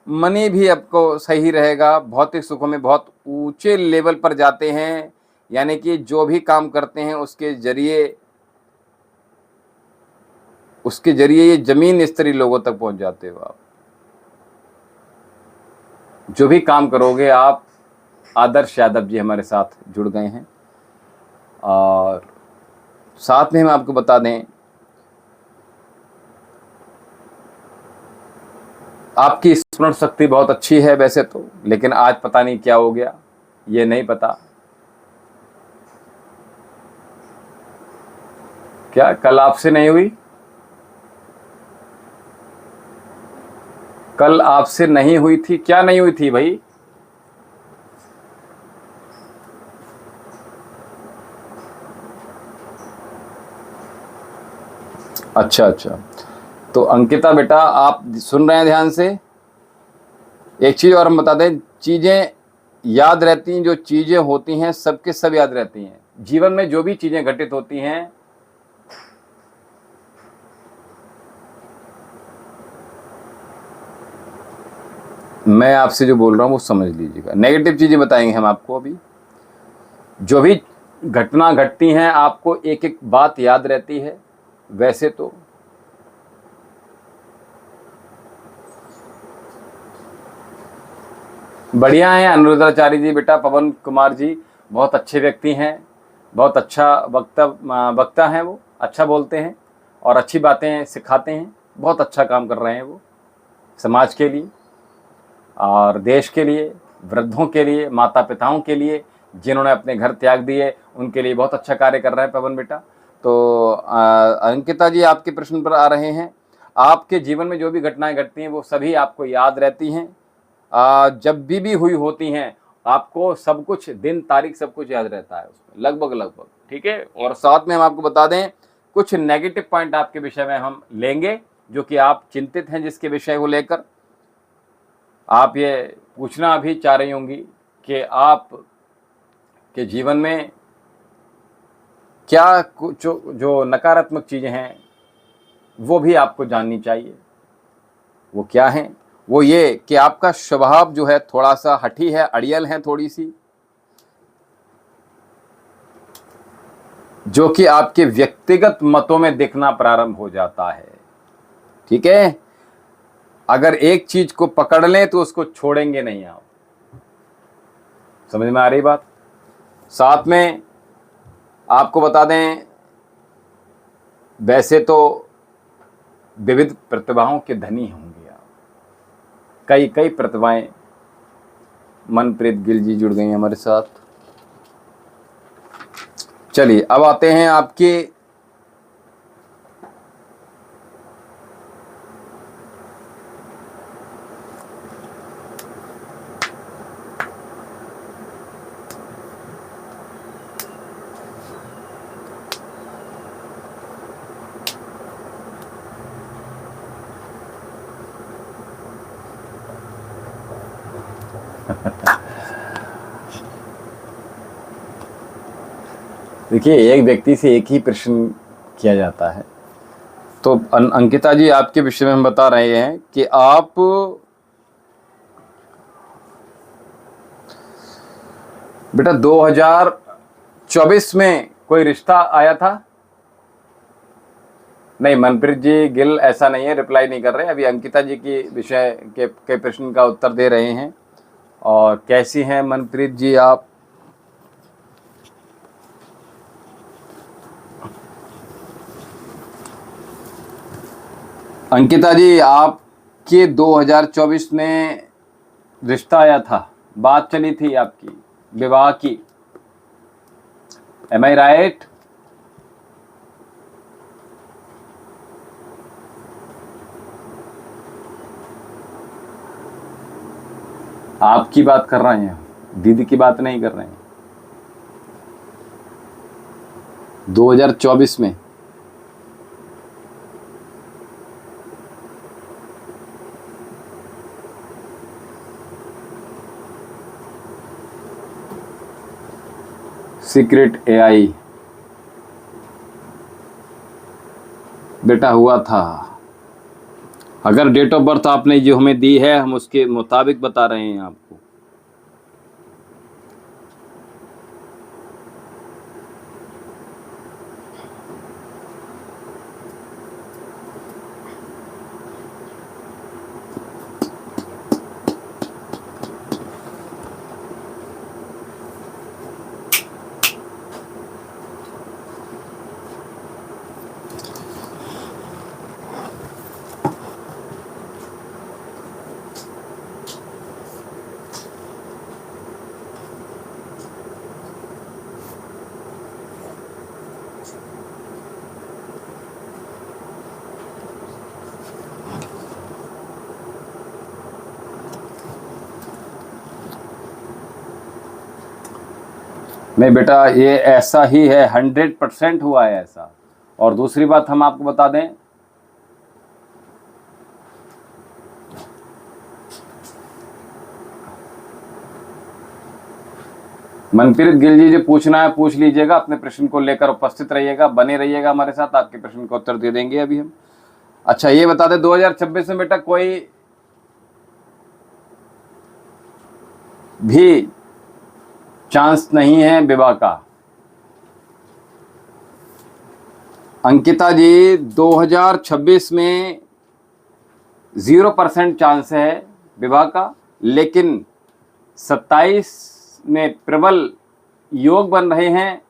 S1: मनी भी आपको सही रहेगा। भौतिक सुखों में बहुत ऊंचे लेवल पर जाते हैं, यानी कि जो भी काम करते हैं उसके जरिए ये जमीन स्तरीय लोगों तक पहुंच जाते हो आप। जो भी काम करोगे आप। आदर्श यादव जी हमारे साथ जुड़ गए हैं, और साथ में हम आपको बता दें, आपकी स्मरण शक्ति बहुत अच्छी है वैसे तो, लेकिन आज पता नहीं क्या हो गया, ये नहीं पता। क्या कल आपसे नहीं हुई? कल आपसे नहीं हुई थी? क्या नहीं हुई थी भाई? अच्छा, तो अंकिता बेटा, आप सुन रहे हैं ध्यान से। एक चीज और हम बता दें, चीजें याद रहती हैं, जो चीजें होती हैं सबके सब याद रहती हैं। जीवन में जो भी चीजें घटित होती हैं, मैं आपसे जो बोल रहा हूं वो समझ लीजिएगा। नेगेटिव चीजें बताएंगे हम आपको। अभी जो भी घटना घटती हैं आपको एक एक बात याद रहती है वैसे तो। बढ़िया हैं अनुरुद्धाचार्य जी बेटा। पवन कुमार जी बहुत अच्छे व्यक्ति हैं, बहुत अच्छा वक्ता हैं, वो अच्छा बोलते हैं और अच्छी बातें सिखाते हैं। बहुत अच्छा काम कर रहे हैं वो, समाज के लिए और देश के लिए वृद्धों के लिए, माता पिताओं के लिए, जिन्होंने अपने घर त्याग दिए, उनके लिए बहुत अच्छा कार्य कर रहा है पवन बेटा। तो अंकिता जी आपके प्रश्न पर आ रहे हैं। आपके जीवन में जो भी घटनाएं घटती हैं वो सभी आपको याद रहती हैं, जब भी हुई होती हैं आपको सब कुछ, दिन तारीख सब कुछ याद रहता है उसमें लगभग, ठीक है। और साथ में हम आपको बता दें कुछ नेगेटिव पॉइंट आपके विषय में हम लेंगे, जो कि आप चिंतित हैं जिसके विषय को लेकर। आप ये पूछना अभी चाह रही होंगी कि आप के जीवन में क्या कुछ जो नकारात्मक चीज़ें हैं वो भी आपको जाननी चाहिए। वो क्या है? वो ये कि आपका स्वभाव जो है थोड़ा सा हठी है, अड़ियल है थोड़ी सी, जो कि आपके व्यक्तिगत मतों में दिखना प्रारंभ हो जाता है, ठीक है। अगर एक चीज को पकड़ लें तो उसको छोड़ेंगे नहीं आप। समझ में आ रही बात? साथ में आपको बता दें, वैसे तो विविध प्रतिभाओं के धनी होंगे आप, कई प्रतिभाएं। मनप्रीत गिल जी जुड़ गई हैं हमारे साथ। चलिए अब आते हैं आपके देखिए, एक व्यक्ति से एक ही प्रश्न किया जाता है। तो अंकिता जी आपके विषय में हम बता रहे हैं कि आप बेटा 2024 में कोई रिश्ता आया था? नहीं, मनप्रीत जी गिल ऐसा नहीं है, रिप्लाई नहीं कर रहे। अभी अंकिता जी की विषय के प्रश्न का उत्तर दे रहे हैं। और कैसी हैं मनप्रीत जी आप? अंकिता जी आपके 2024 में रिश्ता आया था, बात चली थी आपकी विवाह की, एम आई राइट? आपकी बात कर रहे हैं, दीदी की बात नहीं कर रहे हैं। 2024 में सीक्रेट एआई बेटा हुआ था। अगर डेट ऑफ बर्थ आपने जो हमें दी है हम उसके मुताबिक बता रहे हैं आपको। नहीं बेटा, ये ऐसा ही है, 100% हुआ है ऐसा। और दूसरी बात हम आपको बता दें, मनप्रीत गिल जी जो पूछना है पूछ लीजिएगा, अपने प्रश्न को लेकर उपस्थित रहिएगा, बने रहिएगा हमारे साथ, आपके प्रश्न का उत्तर दे देंगे अभी हम। अच्छा ये बता दें, 2026 में बेटा कोई भी चांस नहीं है विवाह का। अंकिता जी 2026 में 0% चांस है विवाह का, लेकिन 27 में प्रबल योग बन रहे हैं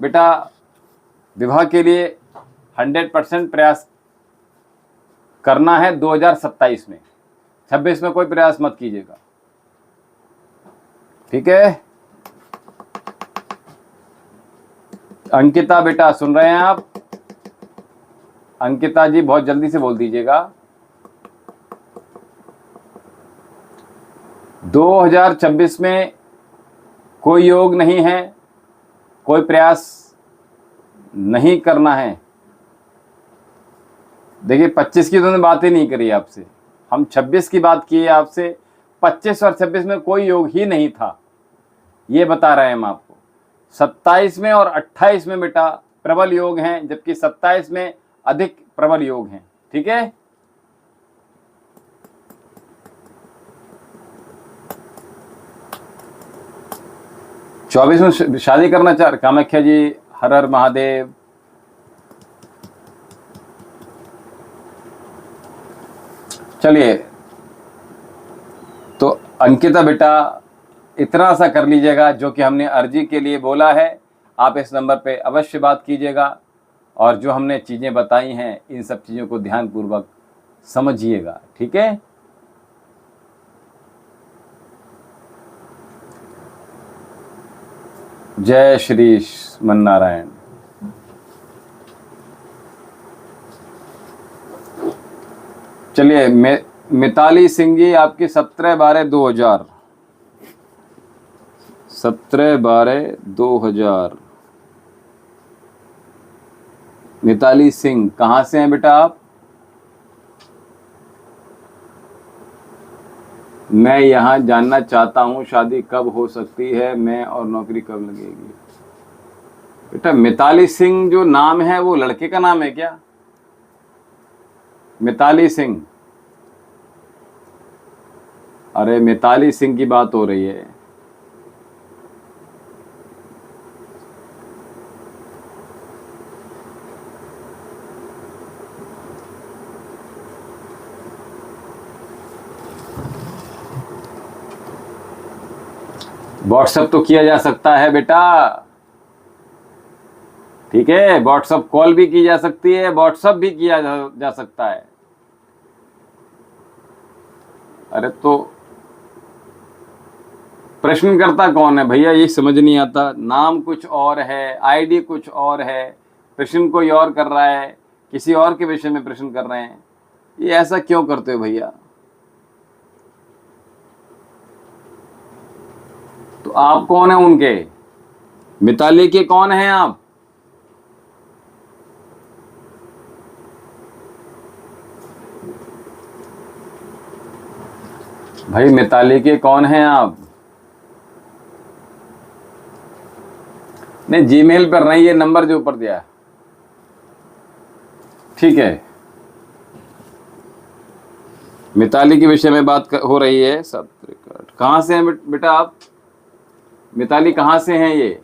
S1: बेटा विवाह के लिए। 100% प्रयास करना है 2027 में, 26 में कोई प्रयास मत कीजिएगा। ठीक है। अंकिता बेटा सुन रहे हैं आप? अंकिता जी बहुत जल्दी से बोल दीजिएगा। 2026 में कोई योग नहीं है, कोई प्रयास नहीं करना है। देखिए 25 की तो हमने बात ही नहीं करी आपसे, हम 26 की बात की है आपसे। 25 और 26 में कोई योग ही नहीं था, ये बता रहे हैं हम आपको। 27 में और 28 में बेटा प्रबल योग हैं, जबकि 27 में अधिक प्रबल योग हैं। ठीक है। चौबीस में शादी करना चाह कामाख्या जी, हर हर महादेव। चलिए, तो अंकिता बेटा इतना सा कर लीजिएगा जो कि हमने अर्जी के लिए बोला है। आप इस नंबर पे अवश्य बात कीजिएगा और जो हमने चीज़ें बताई हैं इन सब चीज़ों को ध्यानपूर्वक समझिएगा। ठीक है। जय श्री मन्नारायण। चलिए, मिताली सिंह जी आपकी 17/12/2000, 17/12/2000। मिताली सिंह कहाँ से हैं बेटा आप? मैं यहाँ जानना चाहता हूँ शादी कब हो सकती है, मैं और नौकरी कब लगेगी। बेटा मिताली सिंह जो नाम है वो लड़के का नाम है क्या? मिताली सिंह, अरे मिताली सिंह की बात हो रही है। व्हाट्सएप तो किया जा सकता है बेटा, ठीक है। व्हाट्सएप कॉल भी की जा सकती है, व्हाट्सएप भी किया जा सकता है। अरे तो प्रश्नकर्ता कौन है भैया, ये समझ नहीं आता। नाम कुछ और है, आईडी कुछ और है, प्रश्न कोई और कर रहा है, किसी और के विषय में प्रश्न कर रहे हैं। ये ऐसा क्यों करते हो भैया? तो आप कौन है उनके? मिताली के कौन हैं आप? भाई मिताली के कौन हैं आप? नहीं, जीमेल पर नहीं, ये नंबर जो ऊपर दिया है। ठीक है, मिताली के विषय में बात हो रही है। सब कहाँ से हैं बेटा आप? मिताली कहाँ से हैं ये?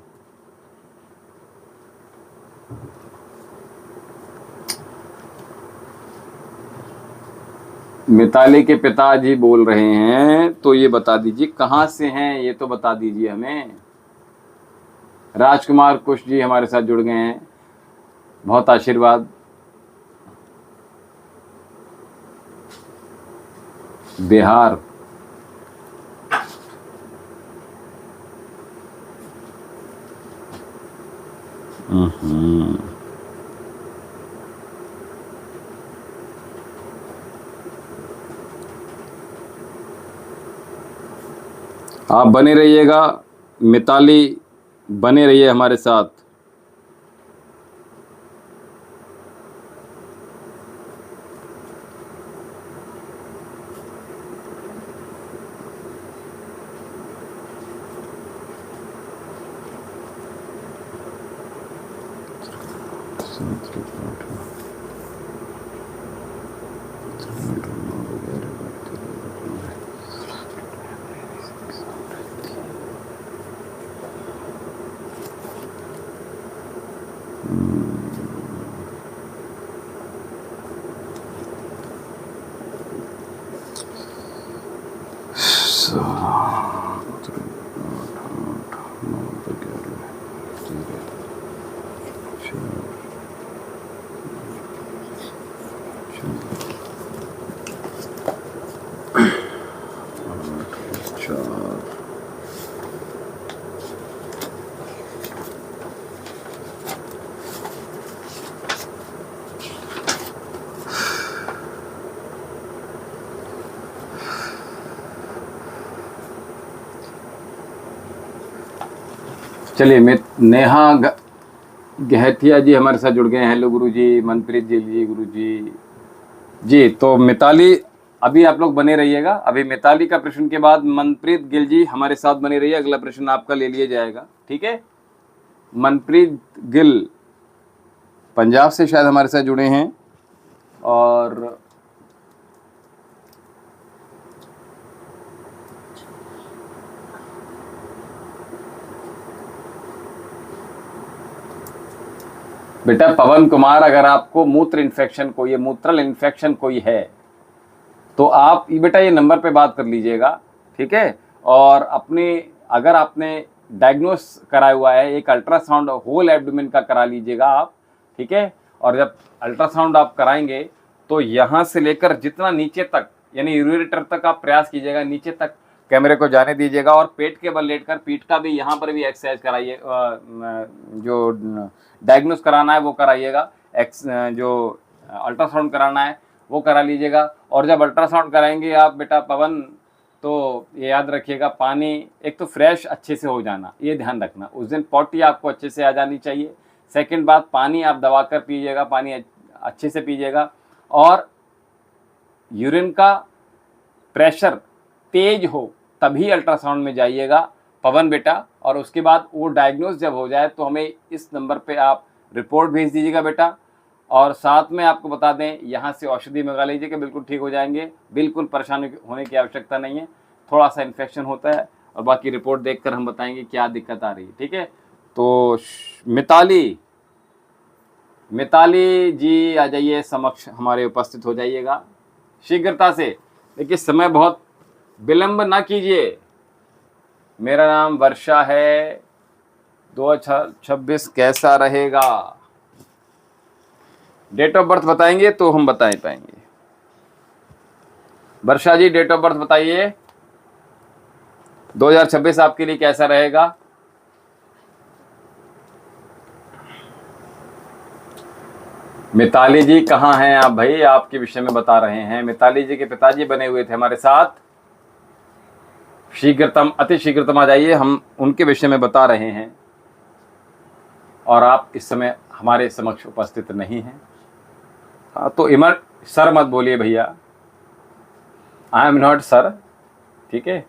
S1: मिताली के पिताजी बोल रहे हैं, तो ये बता दीजिए कहाँ से हैं, ये तो बता दीजिए हमें। राजकुमार कुश जी हमारे साथ जुड़ गए हैं, बहुत आशीर्वाद। बिहार, आप बने रहिएगा, मिताली बने रहिए हमारे साथ। चलिए, नेहा गहतिया जी हमारे साथ जुड़ गए हैं। हेलो गुरु जी। मनप्रीत जी गुरु जी। तो मिताली, अभी आप लोग बने रहिएगा। अभी मिताली का प्रश्न के बाद मनप्रीत गिल जी हमारे साथ बने रहिए। अगला प्रश्न आपका ले लिया जाएगा, ठीक है। मनप्रीत गिल पंजाब से शायद हमारे साथ जुड़े हैं। और बेटा पवन कुमार, अगर आपको मूत्र इन्फेक्शन कोई है, मूत्रल इन्फेक्शन कोई है, तो आप बेटा ये नंबर पे बात कर लीजिएगा, ठीक है। और अपने अगर आपने डायग्नोस कराया हुआ है, एक अल्ट्रासाउंड होल एब्डोमेन का करा लीजिएगा आप, ठीक है। और जब अल्ट्रासाउंड आप कराएंगे तो यहाँ से लेकर जितना नीचे तक, यानी यूरेटर तक आप प्रयास कीजिएगा, नीचे तक कैमरे को जाने दीजिएगा। और पेट के बल लेटकर पीठ का भी, यहाँ पर भी एक्सरसाइज कराइए, जो डायग्नोस कराना है वो कराइएगा, जो अल्ट्रासाउंड कराना है वो करा लीजिएगा। और जब अल्ट्रासाउंड कराएंगे आप बेटा पवन, तो ये याद रखिएगा, पानी एक तो फ्रेश अच्छे से हो जाना, ये ध्यान रखना। उस दिन पॉटी आपको अच्छे से आ जानी चाहिए। सेकंड बात, पानी आप दबा कर पीजिएगा, पानी अच्छे से पीजिएगा। और यूरिन का प्रेशर तेज हो तभी अल्ट्रासाउंड में जाइएगा पवन बेटा। और उसके बाद वो डायग्नोस जब हो जाए तो हमें इस नंबर पे आप रिपोर्ट भेज दीजिएगा बेटा। और साथ में आपको बता दें, यहाँ से औषधि मंगा लीजिए कि बिल्कुल ठीक हो जाएंगे। बिल्कुल परेशान होने की आवश्यकता नहीं है, थोड़ा सा इन्फेक्शन होता है और बाकी रिपोर्ट देखकर हम बताएंगे क्या दिक्कत आ रही है, ठीक है। तो मिताली जी आ जाइए समक्ष, हमारे उपस्थित हो जाइएगा शीघ्रता से। देखिए समय बहुत विलंब ना कीजिए। मेरा नाम वर्षा है। 2026 कैसा रहेगा? डेट ऑफ बर्थ बताएंगे तो हम बता पाएंगे। वर्षा जी डेट ऑफ बर्थ बताइए, 2026 आपके लिए कैसा रहेगा? मिताली जी कहाँ हैं आप भाई? आपके विषय में बता रहे हैं। मिताली जी के पिताजी बने हुए थे हमारे साथ। शीघ्रतम, अति शीघ्रतम आ जाइए, हम उनके विषय में बता रहे हैं और आप इस समय हमारे समक्ष उपस्थित नहीं हैं। हाँ तो सर मत बोलिए भैया, आई एम नॉट सर, ठीक है।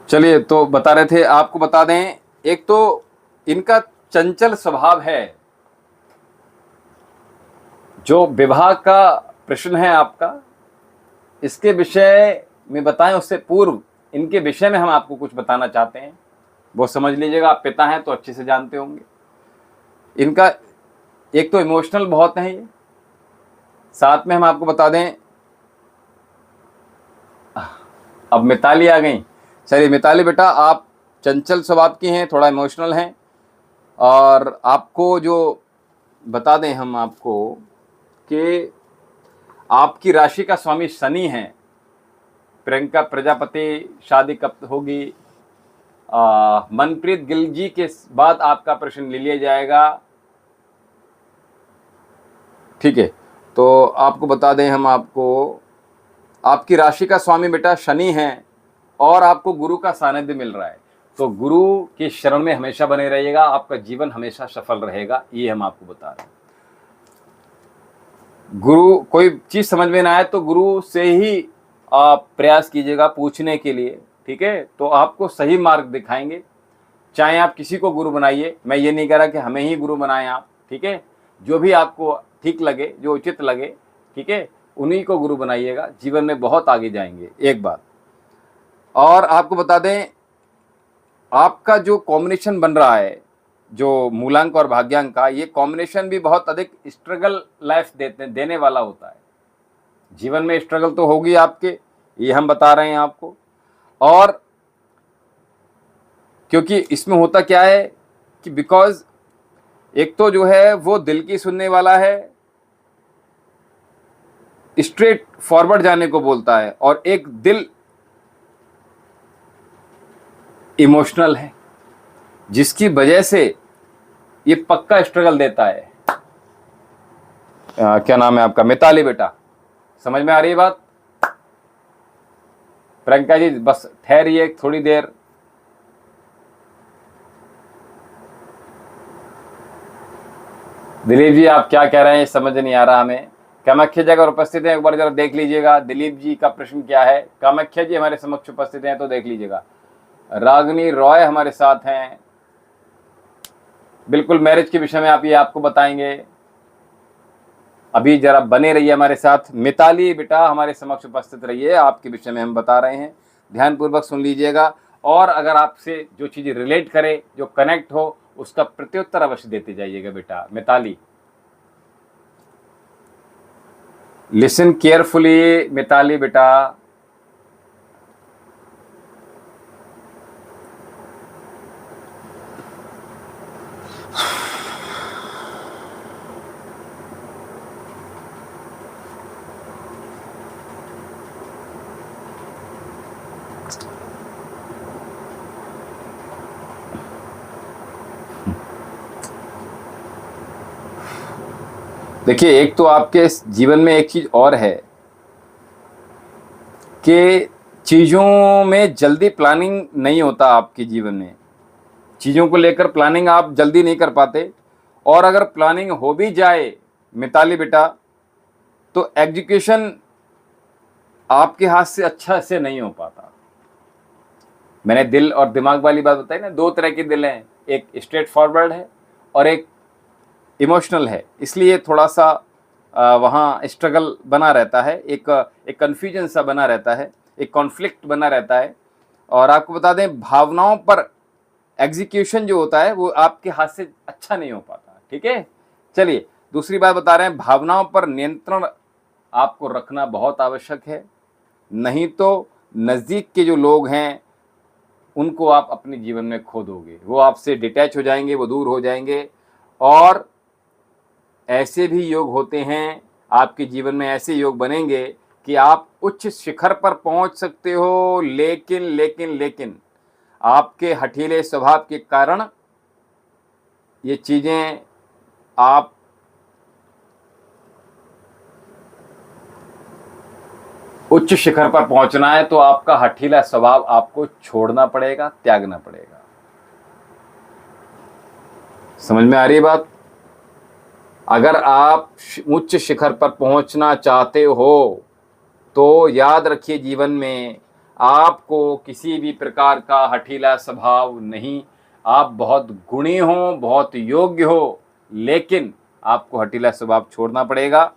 S1: चलिए, तो बता रहे थे, आपको बता दें, एक तो इनका चंचल स्वभाव है। जो विवाह का प्रश्न है आपका, इसके विषय में बताएं उससे पूर्व इनके विषय में हम आपको कुछ बताना चाहते हैं, वो समझ लीजिएगा। आप पिता हैं तो अच्छे से जानते होंगे। इनका एक तो इमोशनल बहुत है ये, साथ में हम आपको बता दें, अब मिताली आ गई। चलिए मिताली बेटा, आप चंचल स्वभाव की हैं, थोड़ा इमोशनल हैं। और आपको जो बता दें हम आपको कि आपकी राशि का स्वामी शनि है। प्रियंका प्रजापति शादी कब होगी? मनप्रीत गिल जी के बाद आपका प्रश्न ले लिया जाएगा, ठीक है। तो आपको बता दें हम आपको, आपकी राशि का स्वामी बेटा शनि है और आपको गुरु का सानिध्य मिल रहा है। तो गुरु के शरण में हमेशा बने रहिएगा, आपका जीवन हमेशा सफल रहेगा, ये हम आपको बता रहे हैं। गुरु, कोई चीज समझ में ना आए तो गुरु से ही आप प्रयास कीजिएगा पूछने के लिए, ठीक है। तो आपको सही मार्ग दिखाएंगे। चाहे आप किसी को गुरु बनाइए, मैं ये नहीं कह रहा कि हमें ही गुरु बनाएं आप, ठीक है। जो भी आपको ठीक लगे, जो उचित लगे, ठीक है, उन्हीं को गुरु बनाइएगा। जीवन में बहुत आगे जाएंगे, एक बात। और आपको बता दें, आपका जो कॉम्बिनेशन बन रहा है, जो मूलांक और भाग्यांक का, ये कॉम्बिनेशन भी बहुत अधिक स्ट्रगल लाइफ देने वाला होता है। जीवन में स्ट्रगल तो होगी आपके, ये हम बता रहे हैं आपको। और क्योंकि इसमें होता क्या है कि बिकॉज एक तो जो है वो दिल की सुनने वाला है, स्ट्रेट फॉरवर्ड जाने को बोलता है, और एक दिल इमोशनल है, जिसकी वजह से ये पक्का स्ट्रगल देता है। क्या नाम है आपका? मिताली बेटा, समझ में आ रही है बात? प्रियंका जी बस ठहरिए थोड़ी देर। दिलीप जी आप क्या कह रहे हैं समझ नहीं आ रहा हमें। कामाख्या जी अगर उपस्थित हैं एक बार जरा देख लीजिएगा दिलीप जी का प्रश्न क्या है। कामाख्या जी हमारे समक्ष उपस्थित हैं तो देख लीजिएगा। रागिनी रॉय हमारे साथ हैं, बिल्कुल मैरिज के विषय में आप ये आपको बताएंगे। अभी जरा बने रहिए हमारे साथ। मिताली बेटा हमारे समक्ष उपस्थित रहिए, आपके विषय में हम बता रहे हैं, ध्यानपूर्वक सुन लीजिएगा। और अगर आपसे जो चीज़ें रिलेट करे, जो कनेक्ट हो, उसका प्रत्युत्तर अवश्य देते जाइएगा बेटा। मिताली लिसन केयरफुली, मिताली बेटा। देखिए एक तो आपके इस जीवन में एक चीज और है कि चीज़ों में जल्दी प्लानिंग नहीं होता आपके जीवन में। चीज़ों को लेकर प्लानिंग आप जल्दी नहीं कर पाते, और अगर प्लानिंग हो भी जाए मिताली बेटा तो एग्जीक्यूशन आपके हाथ से अच्छा से नहीं हो पाता। मैंने दिल और दिमाग वाली बात बताई ना, दो तरह के दिल हैं, एक स्ट्रेट फॉरवर्ड है और एक इमोशनल है, इसलिए थोड़ा सा वहाँ स्ट्रगल बना रहता है, एक कन्फ्यूजन सा बना रहता है, एक कॉन्फ्लिक्ट बना रहता है। और आपको बता दें भावनाओं पर एग्जीक्यूशन जो होता है वो आपके हाथ से अच्छा नहीं हो पाता। ठीक है, चलिए दूसरी बात बता रहे हैं, भावनाओं पर नियंत्रण आपको रखना बहुत आवश्यक है, नहीं तो नज़दीक के जो लोग हैं उनको आप अपने जीवन में खो दोगे, वो आपसे डिटैच हो जाएंगे, वो दूर हो जाएंगे। और ऐसे भी योग होते हैं आपके जीवन में, ऐसे योग बनेंगे कि आप उच्च शिखर पर पहुंच सकते हो, लेकिन लेकिन लेकिन आपके हठीले स्वभाव के कारण ये चीज़ें आप उच्च शिखर पर पहुंचना है तो आपका हठीला स्वभाव आपको छोड़ना पड़ेगा, त्यागना पड़ेगा। समझ में आ रही है बात? अगर आप उच्च शिखर पर पहुंचना चाहते हो तो याद रखिए जीवन में आपको किसी भी प्रकार का हठीला स्वभाव नहीं। आप बहुत गुणी हो, बहुत योग्य हो, लेकिन आपको हठीला स्वभाव छोड़ना पड़ेगा।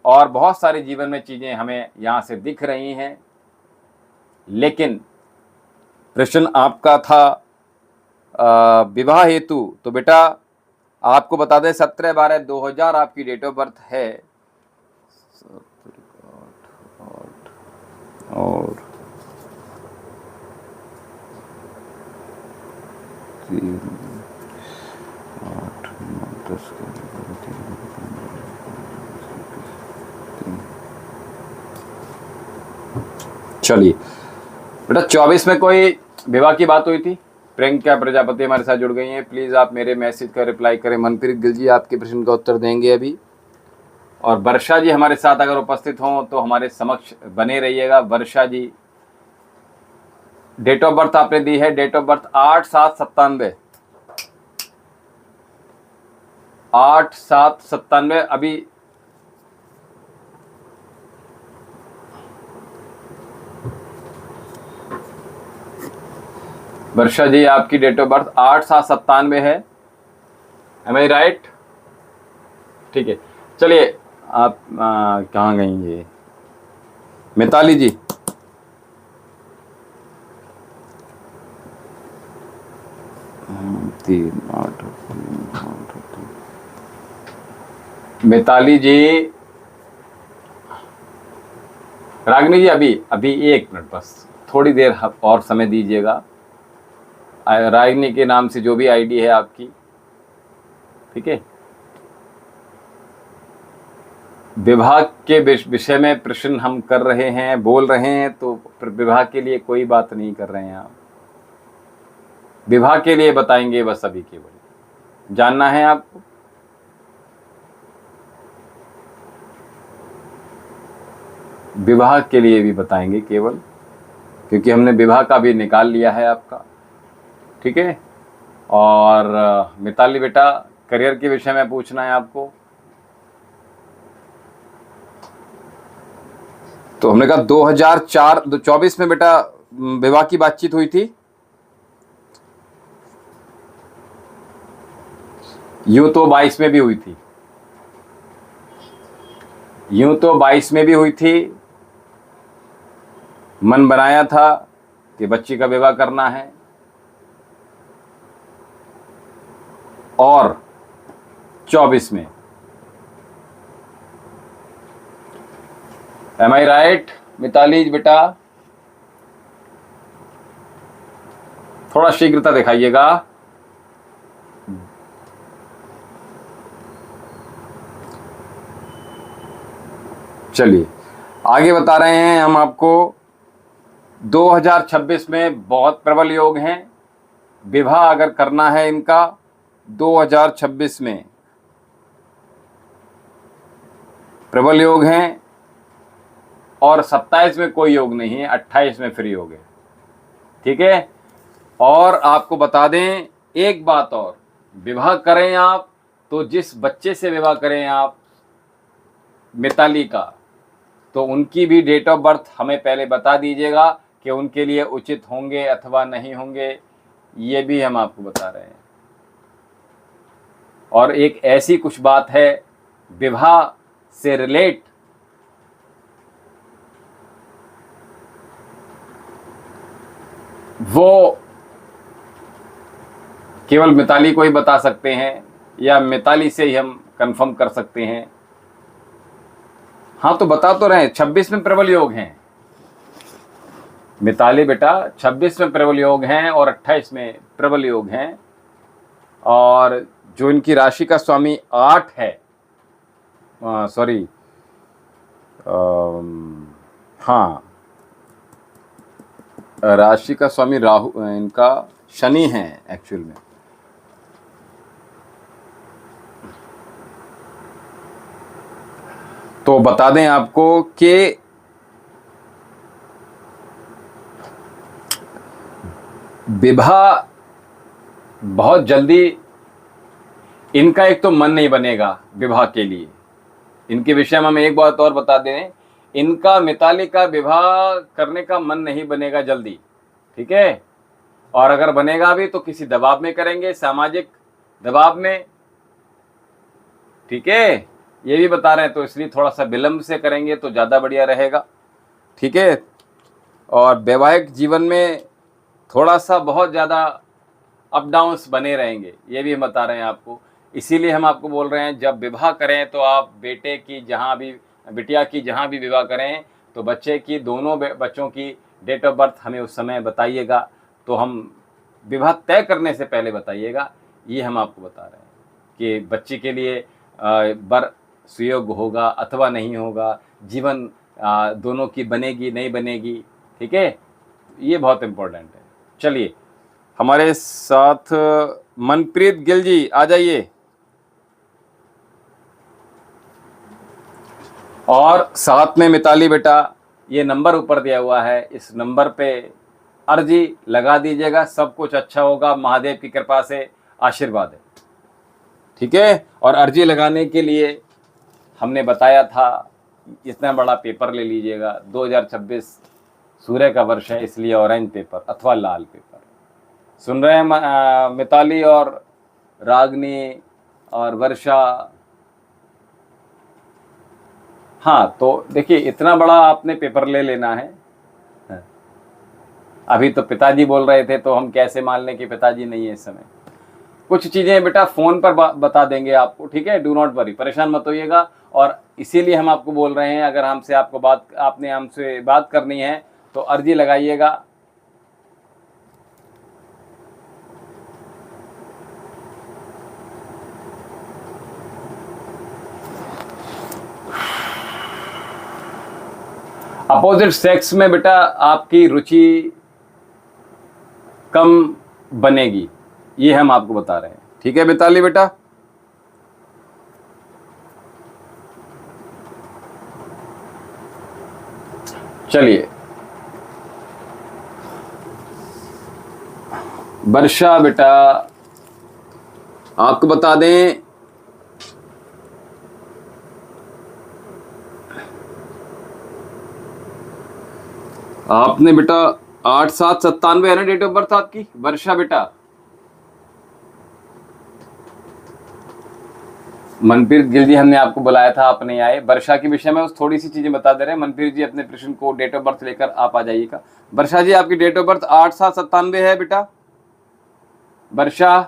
S1: और बहुत सारे जीवन में चीज़ें हमें यहाँ से दिख रही हैं, लेकिन प्रश्न आपका था विवाह हेतु। तो बेटा आपको बता दें 17/12/2000 आपकी डेट ऑफ बर्थ है। और 3 8 9 10 चलिए बेटा 24 में कोई विवाह की बात हुई थी। प्रियंका प्रजापति हमारे साथ जुड़ गई हैं, प्लीज़ आप मेरे मैसेज का रिप्लाई करें। मनप्रीत गिल जी आपके प्रश्न का उत्तर देंगे अभी। और वर्षा जी हमारे साथ अगर उपस्थित हों तो हमारे समक्ष बने रहिएगा। वर्षा जी डेट ऑफ बर्थ आपने दी है, डेट ऑफ बर्थ 8/7/97, 8/7/97। अभी वर्षा जी आपकी डेट ऑफ बर्थ 8/7/97 है, एम आई राइट? ठीक है, चलिए आप कहाँ गई ये मिताली जी? मिताली जी, रागिनी जी अभी 1 मिनट बस, थोड़ी देर और समय दीजिएगा। रागिनी के नाम से जो भी आईडी है आपकी, ठीक है। विवाह के विषय में प्रश्न हम कर रहे हैं, बोल रहे हैं, तो विवाह के लिए कोई बात नहीं कर रहे हैं आप, विवाह के लिए बताएंगे बस। अभी केवल जानना है आपको, विवाह के लिए भी बताएंगे केवल, क्योंकि हमने विवाह का भी निकाल लिया है आपका, ठीक है। और मिताली बेटा करियर के विषय में पूछना है आपको। तो हमने कहा 2024 में बेटा विवाह की बातचीत हुई थी। यूं तो 22 में भी हुई थी, यूं तो 22 में भी हुई थी। मन बनाया था कि बच्ची का विवाह करना है, और 24 में। एम आई राइट मिताली बेटा? थोड़ा शीघ्रता दिखाइएगा। चलिए आगे बता रहे हैं हम आपको। 2026 में बहुत प्रबल योग हैं, विवाह अगर करना है इनका 2026 में प्रबल योग हैं, और 27 में कोई योग नहीं है, 28 में फ्री योग है। ठीक है। और आपको बता दें एक बात और, विवाह करें आप तो जिस बच्चे से विवाह करें आप मिताली का, तो उनकी भी डेट ऑफ बर्थ हमें पहले बता दीजिएगा कि उनके लिए उचित होंगे अथवा नहीं होंगे, ये भी हम आपको बता रहे हैं। और एक ऐसी कुछ बात है विवाह से रिलेट, वो केवल मिताली को ही बता सकते हैं, या मिताली से ही हम कंफर्म कर सकते हैं। हाँ तो बता तो रहे हैं 26 में प्रबल योग हैं मिताली बेटा, 26 में प्रबल योग हैं और 28 में प्रबल योग हैं। और जो इनकी राशि का स्वामी 8 है, सॉरी, हाँ, राशि का स्वामी राहु, इनका शनि है एक्चुअल में। तो बता दें आपको कि विवाह बहुत जल्दी इनका, एक तो मन नहीं बनेगा विवाह के लिए। इनके विषय में हम एक बात और बता दें, इनका मिताली का विवाह करने का मन नहीं बनेगा जल्दी। ठीक है। और अगर बनेगा भी तो किसी दबाव में करेंगे, सामाजिक दबाव में। ठीक है, ये भी बता रहे हैं, तो इसलिए थोड़ा सा विलंब से करेंगे तो ज़्यादा बढ़िया रहेगा। ठीक है। और वैवाहिक जीवन में थोड़ा सा बहुत ज़्यादा अप डाउन्स बने रहेंगे, ये भी हम बता रहे हैं आपको। इसीलिए हम आपको बोल रहे हैं जब विवाह करें तो आप बेटे की जहाँ भी, बिटिया की जहाँ भी विवाह करें तो बच्चे की, दोनों बच्चों की डेट ऑफ बर्थ हमें उस समय बताइएगा। तो हम विवाह तय करने से पहले बताइएगा, ये हम आपको बता रहे हैं कि बच्ची के लिए वर सुयोग होगा अथवा नहीं होगा, जीवन दोनों की बनेगी नहीं बनेगी। ठीक है, ये बहुत इम्पोर्टेंट है। चलिए हमारे साथ मनप्रीत गिल जी आ जाइए। और साथ में मिताली बेटा, ये नंबर ऊपर दिया हुआ है, इस नंबर पे अर्जी लगा दीजिएगा। सब कुछ अच्छा होगा, महादेव की कृपा से आशीर्वाद है। ठीक है। और अर्जी लगाने के लिए हमने बताया था, इतना बड़ा पेपर ले लीजिएगा। 2026 सूर्य का वर्ष है, इसलिए ऑरेंज पेपर अथवा लाल पेपर। सुन रहे हैं मिताली और रागनी और वर्षा? हाँ, तो देखिए इतना बड़ा आपने पेपर ले लेना है। अभी तो पिताजी बोल रहे थे, तो हम कैसे मान लें कि पिताजी नहीं है इस समय। कुछ चीज़ें बेटा फ़ोन पर बता देंगे आपको। ठीक है, डू नॉट वरी, परेशान मत होइएगा। और इसीलिए हम आपको बोल रहे हैं, अगर आपने हमसे बात करनी है तो अर्जी लगाइएगा। अपोजिट सेक्स में बेटा आपकी रुचि कम बनेगी, ये हम आपको बता रहे हैं। ठीक है मिताली बेटा? चलिए वर्षा बेटा, आपको बता दें आपने बेटा 8/7/97 है ना डेट ऑफ बर्थ आपकी, वर्षा बेटा। मनप्रीत गिल जी, हमने आपको बुलाया था, आप नहीं आए। वर्षा के विषय में उस थोड़ी सी चीजें बता दे रहे हैं। मनप्रीत जी अपने प्रश्न को डेट ऑफ बर्थ लेकर आप आ जाइएगा। वर्षा जी आपकी डेट ऑफ बर्थ 8/7/97 है बेटा। वर्षा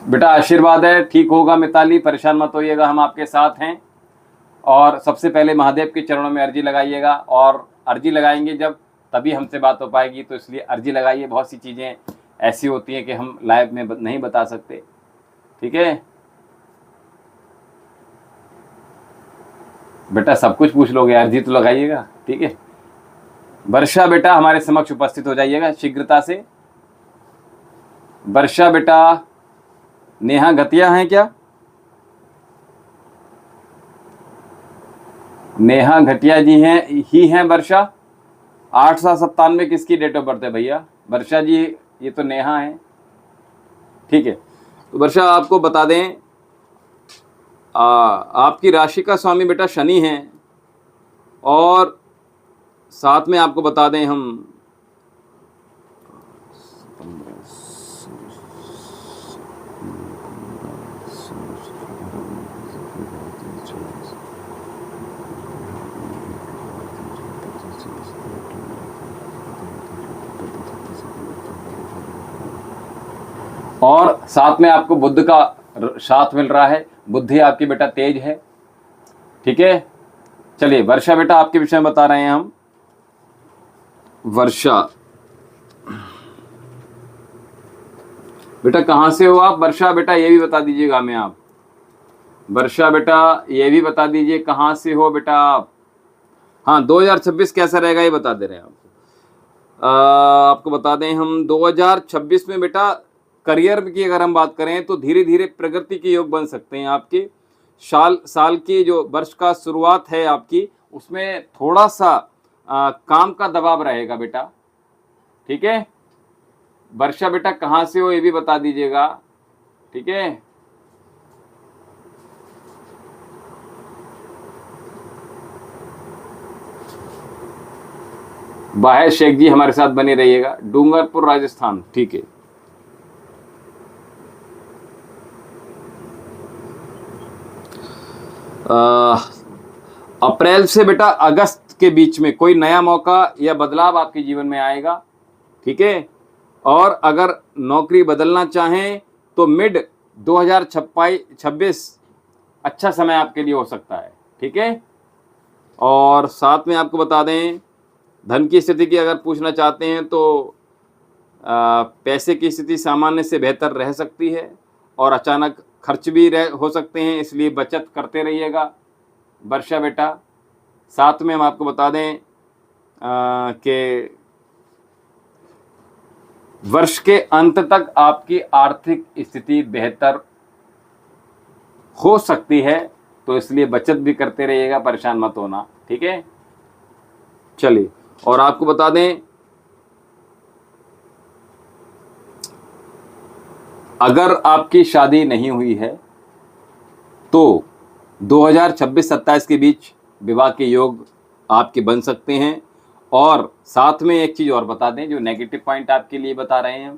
S1: बेटा आशीर्वाद है, ठीक होगा। मिताली परेशान मत होइएगा, हम आपके साथ हैं। और सबसे पहले महादेव के चरणों में अर्जी लगाइएगा, और अर्जी लगाएंगे जब तभी हमसे बात हो पाएगी, तो इसलिए अर्जी लगाइए। बहुत सी चीज़ें ऐसी होती हैं कि हम लाइव में नहीं बता सकते, ठीक है बेटा। सब कुछ पूछ लोगे, अर्जी तो लगाइएगा, ठीक है। वर्षा बेटा हमारे समक्ष उपस्थित हो जाइएगा शीघ्रता से। वर्षा बेटा, नेहा घतिया हैं क्या? नेहा घटिया जी हैं वर्षा। 8/7/97 किसकी डेट ऑफ बर्थ है भैया? वर्षा जी, ये तो नेहा है, ठीक है। तो वर्षा आपको बता दें आपकी राशि का स्वामी बेटा शनि है, और साथ में आपको बता दें हम और साथ में आपको बुध का साथ मिल रहा है। बुद्धि आपकी बेटा तेज है, ठीक है। चलिए वर्षा बेटा आपके विषय में बता रहे हैं हम। वर्षा बेटा कहां से हो आप? वर्षा बेटा ये भी बता दीजिएगा हमें आप। वर्षा बेटा ये भी बता दीजिए कहां से हो बेटा आप। हाँ, 2026 कैसा रहेगा ये बता दे रहे हैं आपको। आपको बता दें हम 2026 में बेटा करियर की अगर हम बात करें तो धीरे धीरे प्रगति के योग बन सकते हैं आपके। साल की जो वर्ष का शुरुआत है आपकी, उसमें थोड़ा सा काम का दबाव रहेगा बेटा, ठीक है। वर्षा बेटा कहाँ से हो ये भी बता दीजिएगा, ठीक है। बाहर शेख जी हमारे साथ बने रहिएगा। डूंगरपुर राजस्थान, ठीक है। अप्रैल से बेटा अगस्त के बीच में कोई नया मौका या बदलाव आपके जीवन में आएगा, ठीक है। और अगर नौकरी बदलना चाहें तो मिड 2026 अच्छा समय आपके लिए हो सकता है, ठीक है। और साथ में आपको बता दें धन की स्थिति की अगर पूछना चाहते हैं तो पैसे की स्थिति सामान्य से बेहतर रह सकती है, और अचानक खर्च भी हो सकते हैं, इसलिए बचत करते रहिएगा वर्षा बेटा। साथ में हम आपको बता दें कि वर्ष के अंत तक आपकी आर्थिक स्थिति बेहतर हो सकती है, तो इसलिए बचत भी करते रहिएगा, परेशान मत होना, ठीक है। चलिए, और आपको बता दें अगर आपकी शादी नहीं हुई है तो 2026-27 के बीच विवाह के योग आपके बन सकते हैं। और साथ में एक चीज़ और बता दें, जो नेगेटिव पॉइंट आपके लिए बता रहे हैं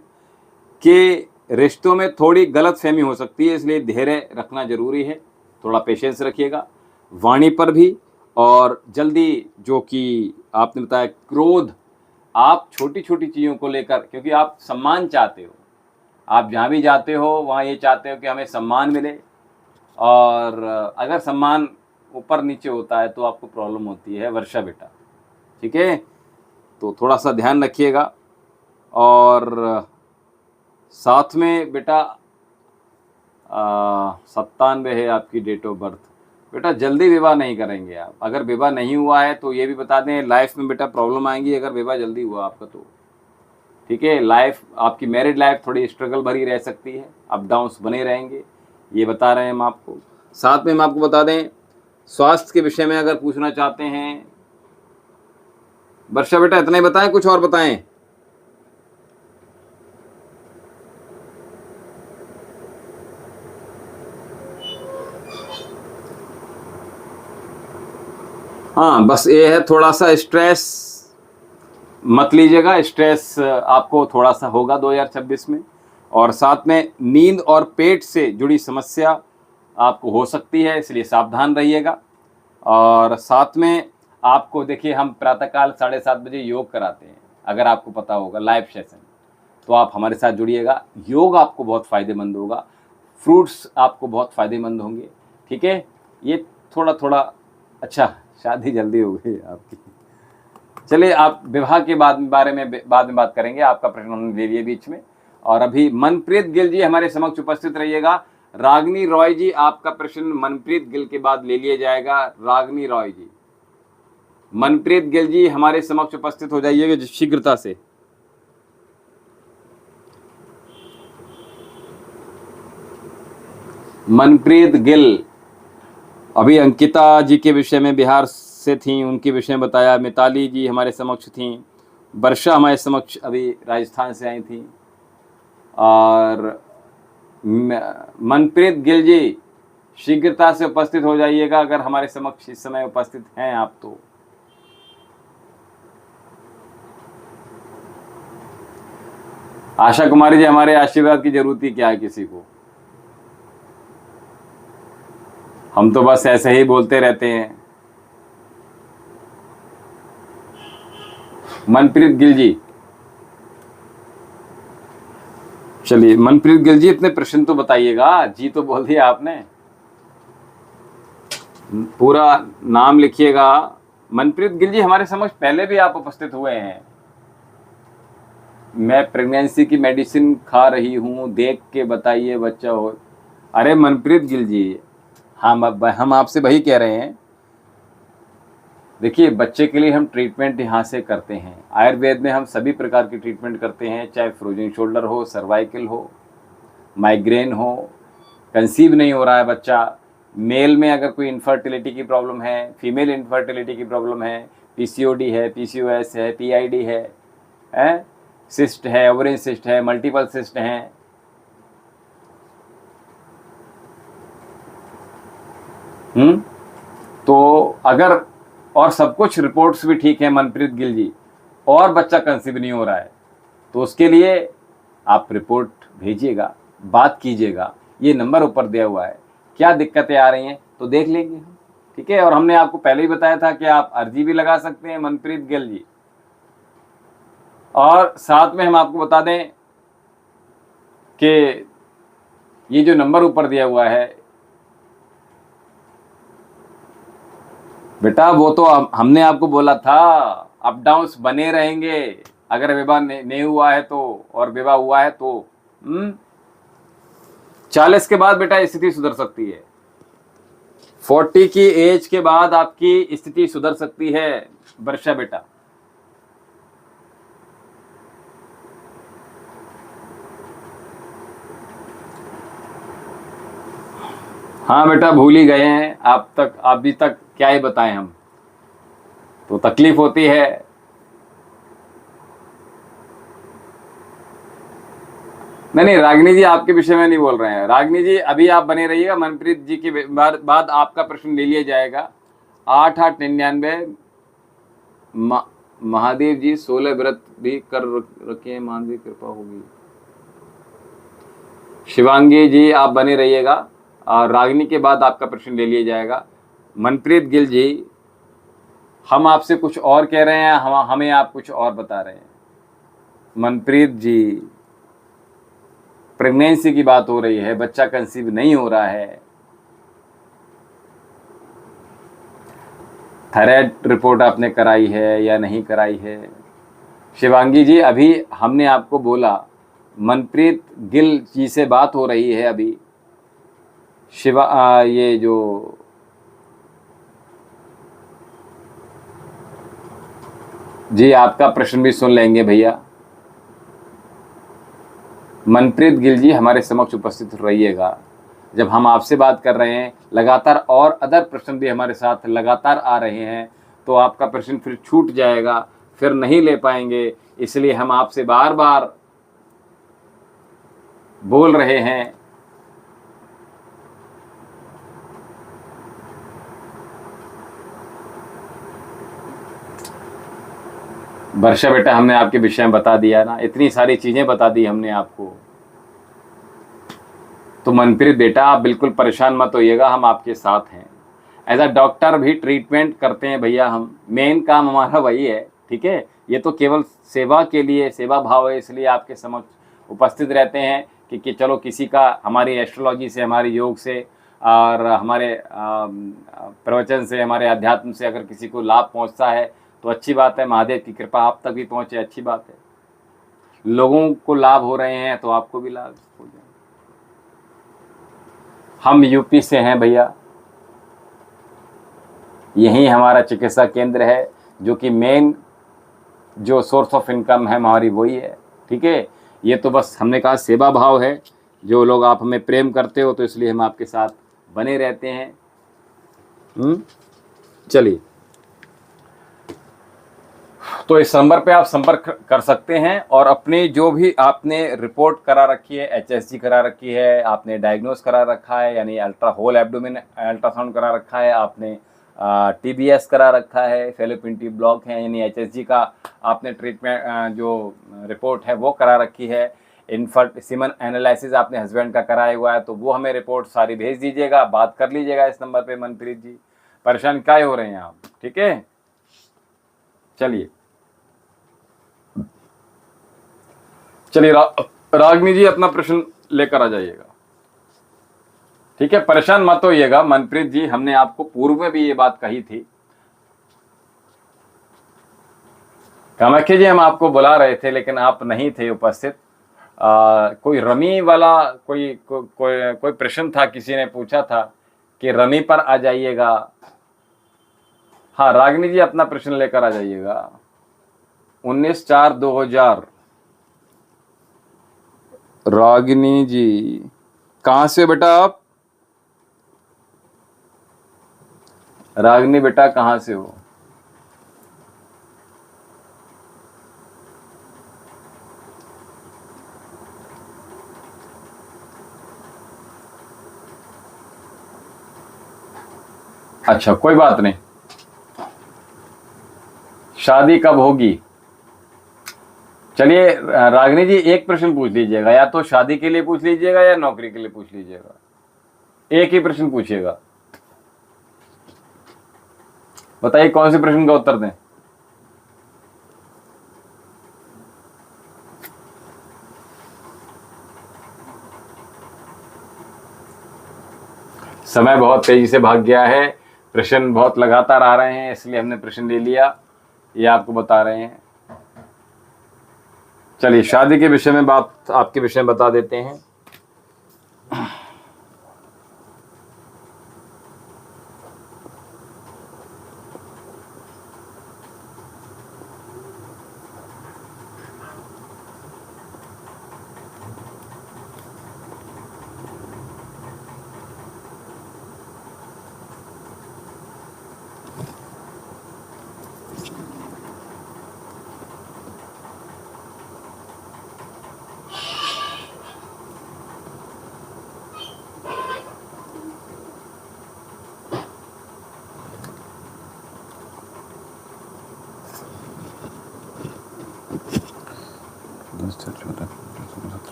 S1: कि रिश्तों में थोड़ी गलतफहमी हो सकती है, इसलिए धैर्य रखना जरूरी है, थोड़ा पेशेंस रखिएगा वाणी पर भी। और जल्दी, जो कि आपने बताया क्रोध, आप छोटी छोटी चीज़ों को लेकर, क्योंकि आप सम्मान चाहते हो, आप जहाँ भी जाते हो वहाँ ये चाहते हो कि हमें सम्मान मिले, और अगर सम्मान ऊपर नीचे होता है तो आपको प्रॉब्लम होती है वर्षा बेटा, ठीक है। तो थोड़ा सा ध्यान रखिएगा। और साथ में बेटा 97 है आपकी डेट ऑफ बर्थ। बेटा जल्दी विवाह नहीं करेंगे आप। अगर विवाह नहीं हुआ है तो ये भी बता दें लाइफ में बेटा प्रॉब्लम आएंगी अगर विवाह जल्दी हुआ आपका तो, ठीक है। लाइफ आपकी मैरिड लाइफ थोड़ी स्ट्रगल भरी रह सकती है, अप डाउन्स बने रहेंगे, ये बता रहे हैं हम आपको। साथ में हम आपको बता दें स्वास्थ्य के विषय में अगर पूछना चाहते हैं वर्षा बेटा, इतना ही बताएं कुछ और बताएं? हाँ, बस ये है थोड़ा सा स्ट्रेस मत लीजिएगा, स्ट्रेस आपको थोड़ा सा होगा 2026 में, और साथ में नींद और पेट से जुड़ी समस्या आपको हो सकती है, इसलिए सावधान रहिएगा। और साथ में आपको देखिए, हम प्रातःकाल 7:30 बजे योग कराते हैं, अगर आपको पता होगा, लाइव सेशन, तो आप हमारे साथ जुड़िएगा। योग आपको बहुत फ़ायदेमंद होगा, फ्रूट्स आपको बहुत फ़ायदेमंद होंगे, ठीक है। ये थोड़ा थोड़ा, अच्छा शादी जल्दी हो गई आपकी, चलिए आप विवाह के बारे में बाद में बात करेंगे, आपका प्रश्न हमने ले लिया बीच में। और अभी मनप्रीत गिल जी हमारे समक्ष उपस्थित रहिएगा। रागनी रॉय जी, आपका प्रश्न मनप्रीत गिल के बाद ले लिया जाएगा। रागनी रॉय जी, मनप्रीत गिल जी हमारे समक्ष उपस्थित हो जाइएगा शीघ्रता से। मनप्रीत गिल, अभी अंकिता जी के विषय में बिहार से थी, उनके विषय में बताया। मिताली जी हमारे समक्ष थी, वर्षा हमारे समक्ष अभी राजस्थान से आई थी। और मनप्रीत गिल जी शीघ्रता से उपस्थित हो जाइएगा अगर हमारे समक्ष इस समय उपस्थित हैं आप तो। आशा कुमारी जी, हमारे आशीर्वाद की जरूरत ही क्या है किसी को, हम तो बस ऐसे ही बोलते रहते हैं। मनप्रीत गिल जी, चलिए मनप्रीत गिल जी अपने प्रश्न तो बताइएगा। जी तो बोल दिया आपने, पूरा नाम लिखिएगा। मनप्रीत गिल जी हमारे समक्ष पहले भी आप उपस्थित हुए हैं। मैं प्रेगनेंसी की मेडिसिन खा रही हूँ, देख के बताइए बच्चा हो। अरे मनप्रीत गिल जी, हम आपसे वही कह रहे हैं। देखिए, बच्चे के लिए हम ट्रीटमेंट यहाँ से करते हैं। आयुर्वेद में हम सभी प्रकार की ट्रीटमेंट करते हैं, चाहे फ्रोजन शोल्डर हो, सर्वाइकल हो, माइग्रेन हो, कंसीव नहीं हो रहा है बच्चा, मेल में अगर कोई इनफर्टिलिटी की प्रॉब्लम है, फीमेल इनफर्टिलिटी की प्रॉब्लम है, पीसीओडी है, पीसीओएस है, पीआईडी है, सिस्ट है, ओवरिन सिस्ट है, मल्टीपल सिस्ट हैं, तो अगर, और सब कुछ रिपोर्ट्स भी ठीक है मनप्रीत गिल जी, और बच्चा कंसीव नहीं हो रहा है, तो उसके लिए आप रिपोर्ट भेजिएगा, बात कीजिएगा। ये नंबर ऊपर दिया हुआ है, क्या दिक्कतें आ रही हैं तो देख लेंगे हम, ठीक है। और हमने आपको पहले ही बताया था कि आप अर्जी भी लगा सकते हैं मनप्रीत गिल जी। और साथ में हम आपको बता दें कि ये जो नंबर ऊपर दिया हुआ है बेटा, वो तो हमने आपको बोला था अप डाउन्स बने रहेंगे, अगर विवाह नहीं हुआ है तो, और विवाह हुआ है तो 40 के बाद बेटा स्थिति सुधर सकती है। 40 की एज के बाद आपकी स्थिति सुधर सकती है वर्षा बेटा। हाँ बेटा, भूल ही गए हैं आप तक, अभी तक क्या ही बताएं हम, तो तकलीफ होती है। नहीं, रागिनी जी आपके विषय में नहीं बोल रहे हैं। रागिनी जी अभी आप बने रहिएगा, मनप्रीत जी के बाद आपका प्रश्न ले लिया जाएगा। 8899 महादेव जी 16 व्रत भी कर रखे हैं, मानवी कृपा होगी। शिवांगी जी आप बने रहिएगा, और रागिनी के बाद आपका प्रश्न ले लिया जाएगा। मनप्रीत गिल जी, हम आपसे कुछ और कह रहे हैं, हमें आप कुछ और बता रहे हैं। मनप्रीत जी, प्रेगनेंसी की बात हो रही है, बच्चा कंसीव नहीं हो रहा है, थायराइड रिपोर्ट आपने कराई है या नहीं कराई है। शिवांगी जी, अभी हमने आपको बोला मनप्रीत गिल जी से बात हो रही है अभी। ये जो जी, आपका प्रश्न भी सुन लेंगे भैया। मनप्रीत गिल जी हमारे समक्ष उपस्थित रहिएगा, जब हम आपसे बात कर रहे हैं लगातार, और अदर प्रश्न भी हमारे साथ लगातार आ रहे हैं, तो आपका प्रश्न फिर छूट जाएगा, फिर नहीं ले पाएंगे, इसलिए हम आपसे बार बार बोल रहे हैं। वर्षा बेटा, हमने आपके विषय में बता दिया ना, इतनी सारी चीजें बता दी हमने आपको। तो मनप्रीत बेटा, आप बिल्कुल परेशान मत होइएगा, हम आपके साथ हैं। एज अ डॉक्टर भी ट्रीटमेंट करते हैं भैया, हम मेन काम हमारा वही है। ठीक है, ये तो केवल सेवा के लिए, सेवा भाव है, इसलिए आपके समक्ष उपस्थित रहते हैं कि चलो किसी का हमारी एस्ट्रोलॉजी से, हमारे योग से और हमारे प्रवचन से, हमारे अध्यात्म से अगर किसी को लाभ पहुंचता है तो अच्छी बात है। महादेव की कृपा आप तक भी पहुंचे, अच्छी बात है। लोगों को लाभ हो रहे हैं तो आपको भी लाभ हो जाए। हम यूपी से हैं भैया, यही हमारा चिकित्सा केंद्र है, जो कि मेन जो सोर्स ऑफ इनकम है हमारी वही है। ठीक है, ये तो बस हमने कहा सेवा भाव है, जो लोग आप हमें प्रेम करते हो तो इसलिए हम आपके साथ बने रहते हैं। चलिए, तो इस नंबर पे आप संपर्क कर सकते हैं और अपनी जो भी आपने रिपोर्ट करा रखी है, HSG करा रखी है, आपने डायग्नोस करा रखा है, यानी अल्ट्रा होल एब्डोमेन अल्ट्रासाउंड करा रखा है, आपने TBS करा रखा है, फेलोपियन ट्यूब ब्लॉक है, यानी HSG का आपने ट्रीटमेंट जो रिपोर्ट है वो करा रखी है, इन्फर्ट सीमन एनालिसिस आपने हस्बैंड का कराया हुआ है, तो वो हमें रिपोर्ट सारी भेज दीजिएगा, बात कर लीजिएगा इस नंबर पे। मनप्रीत जी, परेशान क्या हो रहे हैं आप? ठीक है, चलिए चलिए रागनी जी, अपना प्रश्न लेकर आ जाइएगा। ठीक है, परेशान मत होइएगा मनप्रीत जी, हमने आपको पूर्व में भी ये बात कही थी। कामाख्या जी, हम आपको बुला रहे थे लेकिन आप नहीं थे उपस्थित। कोई रमी वाला कोई प्रश्न था, किसी ने पूछा था कि रमी पर आ जाइएगा। हाँ रागिनी जी, अपना प्रश्न लेकर आ जाइएगा। 19/4/2000। रागिनी जी, कहां से बेटा आप? रागिनी बेटा, कहां से हो? अच्छा, कोई बात नहीं। शादी कब होगी? चलिए रागिनी जी, एक प्रश्न पूछ लीजिएगा, या तो शादी के लिए पूछ लीजिएगा या नौकरी के लिए पूछ लीजिएगा, एक ही प्रश्न पूछिएगा। बताइए कौन से प्रश्न का उत्तर दें? समय बहुत तेजी से भाग गया है, प्रश्न बहुत लगातार आ रहे हैं, इसलिए हमने प्रश्न ले लिया, ये आपको बता रहे हैं। चलिए, शादी के विषय में बात, आपके विषय में बता देते हैं।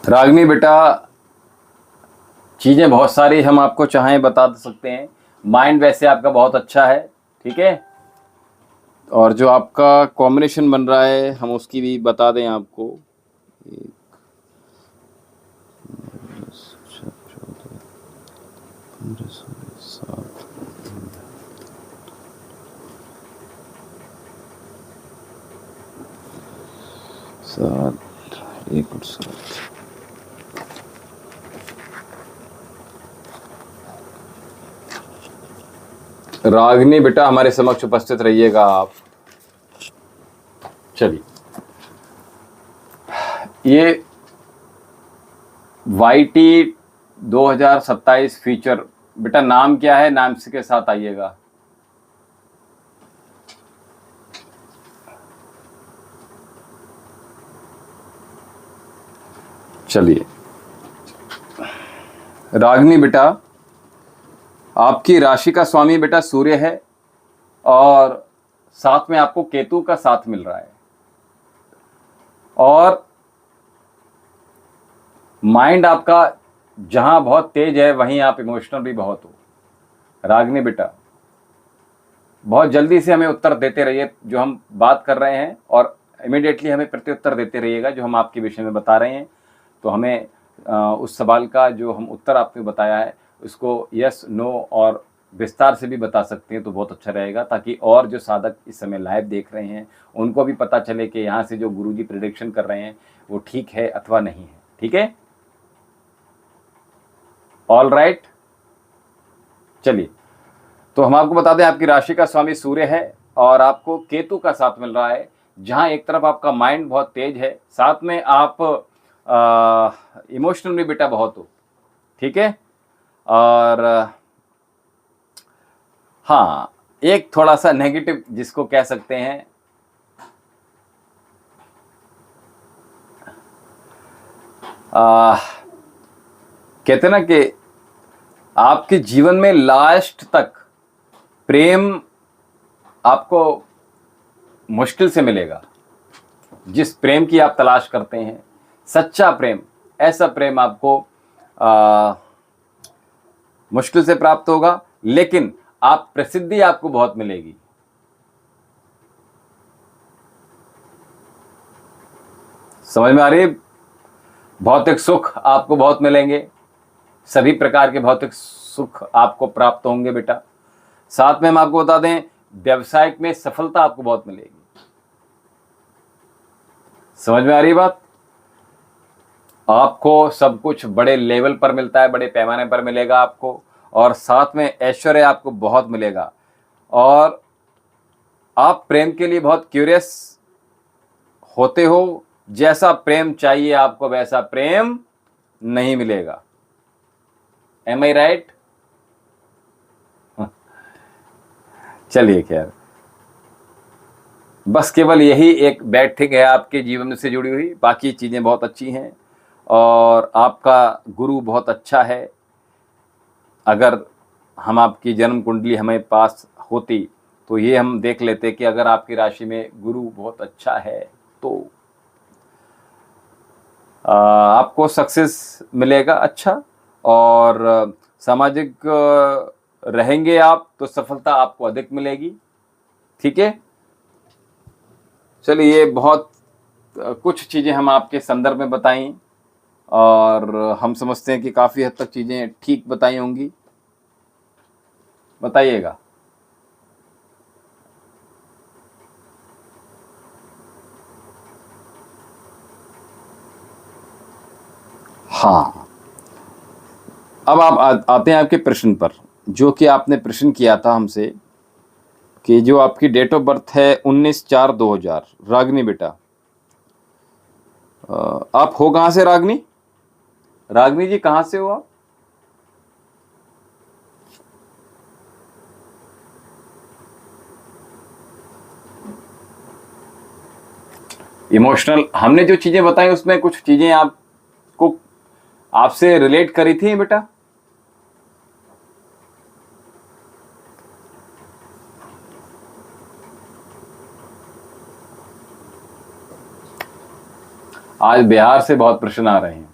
S1: रागिनी बेटा, चीज़ें बहुत सारी हम आपको चाहें बता सकते हैं। माइंड वैसे आपका बहुत अच्छा है, ठीक है, और जो आपका कॉम्बिनेशन बन रहा है हम उसकी भी बता दें आपको। 1 रागिनी बेटा, हमारे समक्ष उपस्थित रहिएगा आप। चलिए, ये YT 2027 फीचर बेटा, नाम क्या है? नाम के साथ आइएगा। चलिए रागिनी बेटा, आपकी राशि का स्वामी बेटा सूर्य है और साथ में आपको केतु का साथ मिल रहा है, और माइंड आपका जहां बहुत तेज है वहीं आप इमोशनल भी बहुत हो। रागिनी बेटा, बहुत जल्दी से हमें उत्तर देते रहिए जो हम बात कर रहे हैं, और इमीडिएटली हमें प्रत्युत्तर देते रहिएगा जो हम आपके विषय में बता रहे हैं। तो हमें उस सवाल का जो हम उत्तर आपने बताया है उसको यस नो और विस्तार से भी बता सकते हैं तो बहुत अच्छा रहेगा, ताकि और जो साधक इस समय लाइव देख रहे हैं उनको भी पता चले कि यहाँ से जो गुरुजी प्रेडिक्शन कर रहे हैं वो ठीक है अथवा नहीं है। ठीक है, ऑल राइट। चलिए, तो हम आपको बता दें आपकी राशि का स्वामी सूर्य है और आपको केतु का साथ मिल रहा है, जहां एक तरफ आपका माइंड बहुत तेज है, साथ में आप इमोशनल में बेटा बहुत हो। ठीक है, और हाँ, एक थोड़ा सा नेगेटिव जिसको कह सकते हैं, कहते हैं ना कि आपके जीवन में लास्ट तक प्रेम आपको मुश्किल से मिलेगा। जिस प्रेम की आप तलाश करते हैं, सच्चा प्रेम, ऐसा प्रेम आपको मुश्किल से प्राप्त होगा, लेकिन आप प्रसिद्धि आपको बहुत मिलेगी। समझ में आ रही है? भौतिक सुख आपको बहुत मिलेंगे, सभी प्रकार के भौतिक सुख आपको प्राप्त होंगे बेटा। साथ में हम आपको बता दें व्यवसायिक में सफलता आपको बहुत मिलेगी। समझ में आ रही बात? आपको सब कुछ बड़े लेवल पर मिलता है, बड़े पैमाने पर मिलेगा आपको, और साथ में ऐश्वर्य आपको बहुत मिलेगा। और आप प्रेम के लिए बहुत क्यूरियस होते हो, जैसा प्रेम चाहिए आपको वैसा प्रेम नहीं मिलेगा। एम आई राइट? चलिए, खैर, बस केवल यही एक बैड थिंग है आपके जीवन से जुड़ी हुई, बाकी चीज़ें बहुत अच्छी हैं और आपका गुरु बहुत अच्छा है। अगर हम आपकी जन्म कुंडली हमें पास होती तो ये हम देख लेते कि अगर आपकी राशि में गुरु बहुत अच्छा है तो आपको सक्सेस मिलेगा अच्छा, और सामाजिक रहेंगे आप तो सफलता आपको अधिक मिलेगी। ठीक है, चलिए, ये बहुत कुछ चीज़ें हम आपके संदर्भ में बताई और हम समझते हैं कि काफ़ी हद तक चीज़ें ठीक बताई होंगी। बताइएगा। हाँ, अब आप आते हैं आपके प्रश्न पर, जो कि आपने प्रश्न किया था हमसे कि जो आपकी डेट ऑफ बर्थ है 19/4/2000। रागिनी बेटा, आप हो कहाँ से रागिनी? रागिनी जी कहाँ से हो आप? इमोशनल, हमने जो चीजें बताई उसमें कुछ चीजें आपको आपसे रिलेट करी थी बेटा? आज बिहार से बहुत प्रश्न आ रहे हैं।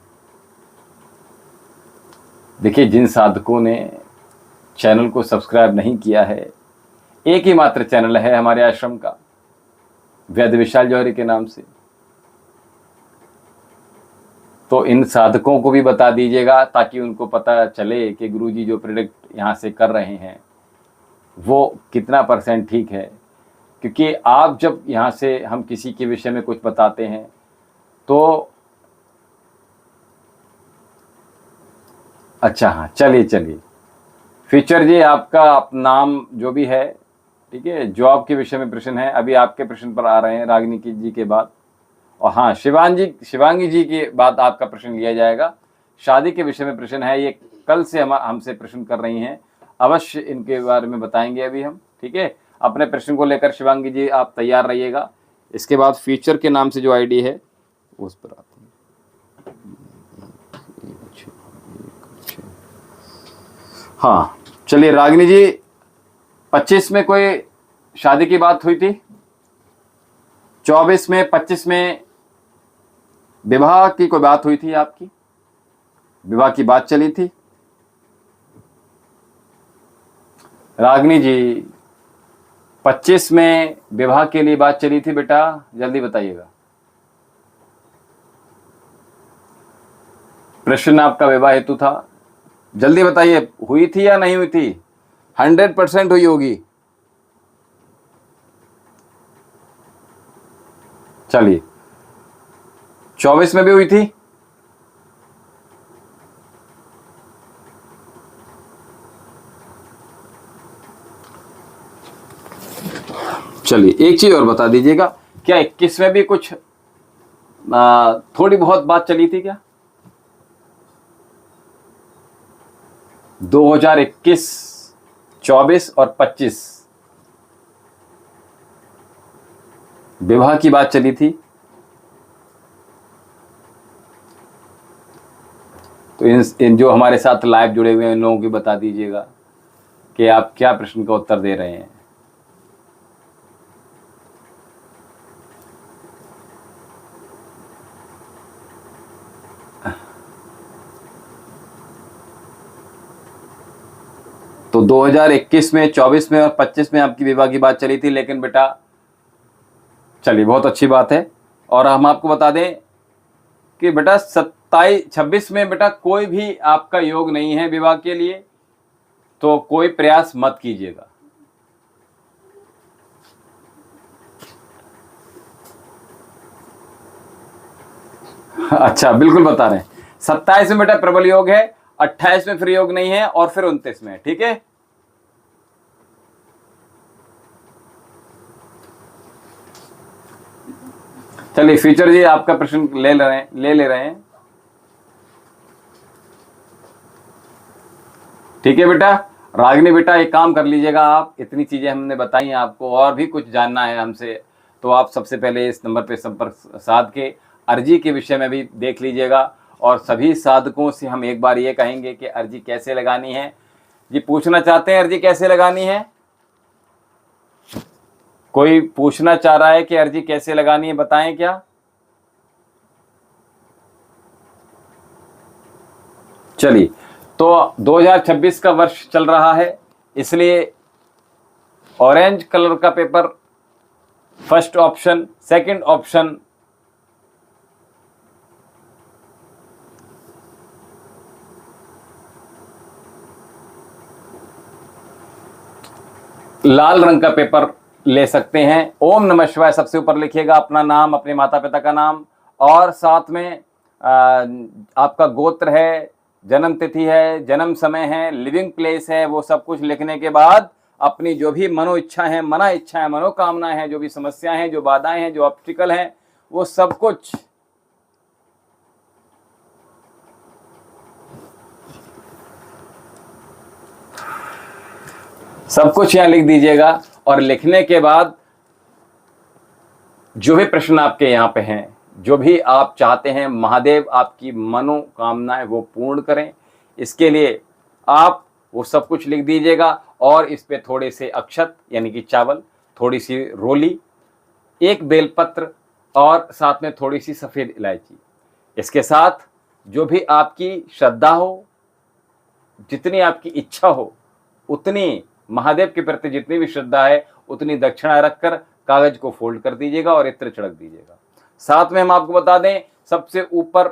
S1: देखिए, जिन साधकों ने चैनल को सब्सक्राइब नहीं किया है, एक ही मात्र चैनल है हमारे आश्रम का, वैद्य विशाल जौहरी के नाम से, तो इन साधकों को भी बता दीजिएगा ताकि उनको पता चले कि गुरुजी जो प्रेडिक्ट यहाँ से कर रहे हैं वो कितना % ठीक है। क्योंकि आप जब यहाँ से हम किसी के विषय में कुछ बताते हैं तो अच्छा, हाँ, चलिए फ्यूचर जी, आपका नाम जो भी है, ठीक है, जॉब के विषय में प्रश्न है, अभी आपके प्रश्न पर आ रहे हैं रागिनी जी के बाद। और हाँ, शिवांगी जी के बाद आपका प्रश्न लिया जाएगा। शादी के विषय में प्रश्न है, ये कल से हमसे प्रश्न कर रही हैं, अवश्य इनके बारे में बताएंगे अभी हम। ठीक है, अपने प्रश्न को लेकर शिवांगी जी आप तैयार रहिएगा। इसके बाद फ्यूचर के नाम से जो आईडी है उस पर आते हैं। हाँ चलिए रागिनी जी, 25 में कोई शादी की बात हुई थी, 24 में, 25 में विवाह की कोई बात हुई थी, आपकी विवाह की बात चली थी? रागिनी जी 25 में विवाह के लिए बात चली थी बेटा, जल्दी बताइएगा। प्रश्न आपका विवाह हेतु था, जल्दी बताइए, हुई थी या नहीं हुई थी? 100% हुई होगी। चलिए 24 में भी हुई थी? चलिए एक चीज और बता दीजिएगा, क्या 21 में भी कुछ थोड़ी बहुत बात चली थी क्या? 2021, 24 और 25 विवाह की बात चली थी। तो इन जो हमारे साथ लाइव जुड़े हुए हैं इन लोगों की बता दीजिएगा कि आप क्या प्रश्न का उत्तर दे रहे हैं। तो 2021 में, 24 में और 25 में आपकी विवाह की बात चली थी, लेकिन बेटा चलिए बहुत अच्छी बात है। और हम आपको बता दें कि बेटा 26 में बेटा कोई भी आपका योग नहीं है विवाह के लिए, तो कोई प्रयास मत कीजिएगा। अच्छा बिल्कुल बता रहे हैं, 27 में बेटा प्रबल योग है, 28 में फिर योग नहीं है, और फिर 29 में, ठीक है। चलिए फ्यूचर जी आपका प्रश्न ले ले रहे हैं, ठीक है बेटा। रागिनी बेटा एक काम कर लीजिएगा, आप इतनी चीजें हमने बताई हैं आपको, और भी कुछ जानना है हमसे, तो आप सबसे पहले इस नंबर पे संपर्क साध के अर्जी के विषय में भी देख लीजिएगा। और सभी साधकों से हम एक बार ये कहेंगे कि अर्जी कैसे लगानी है। जी पूछना चाहते हैं अर्जी कैसे लगानी है? कोई पूछना चाह रहा है कि अर्जी कैसे लगानी है, बताएं क्या? चलिए, तो 2026 का वर्ष चल रहा है, इसलिए ऑरेंज कलर का paper first option, second option लाल रंग का पेपर ले सकते हैं। ओम नमः शिवाय सबसे ऊपर लिखिएगा, अपना नाम, अपने माता पिता का नाम, और साथ में आपका गोत्र है, जन्म तिथि है, जन्म समय है, लिविंग प्लेस है, वो सब कुछ लिखने के बाद अपनी जो भी मनो इच्छा है, मना इच्छा है, मनोकामनाएं हैं, जो भी समस्याएं हैं, जो बाधाएं हैं, जो ऑब्स्टिकल हैं, वो सब कुछ यहाँ लिख दीजिएगा। और लिखने के बाद जो भी प्रश्न आपके यहाँ पे हैं, जो भी आप चाहते हैं महादेव आपकी मनोकामनाएं वो पूर्ण करें, इसके लिए आप वो सब कुछ लिख दीजिएगा। और इस पे थोड़े से अक्षत यानी कि चावल, थोड़ी सी रोली, एक बेलपत्र और साथ में थोड़ी सी सफेद इलायची, इसके साथ जो भी आपकी श्रद्धा हो, जितनी आपकी इच्छा हो, उतनी महादेव के प्रति जितनी भी श्रद्धा है उतनी दक्षिणा रखकर कागज को फोल्ड कर दीजिएगा और इत्र छिड़क दीजिएगा। साथ में हम आपको बता दें, सबसे ऊपर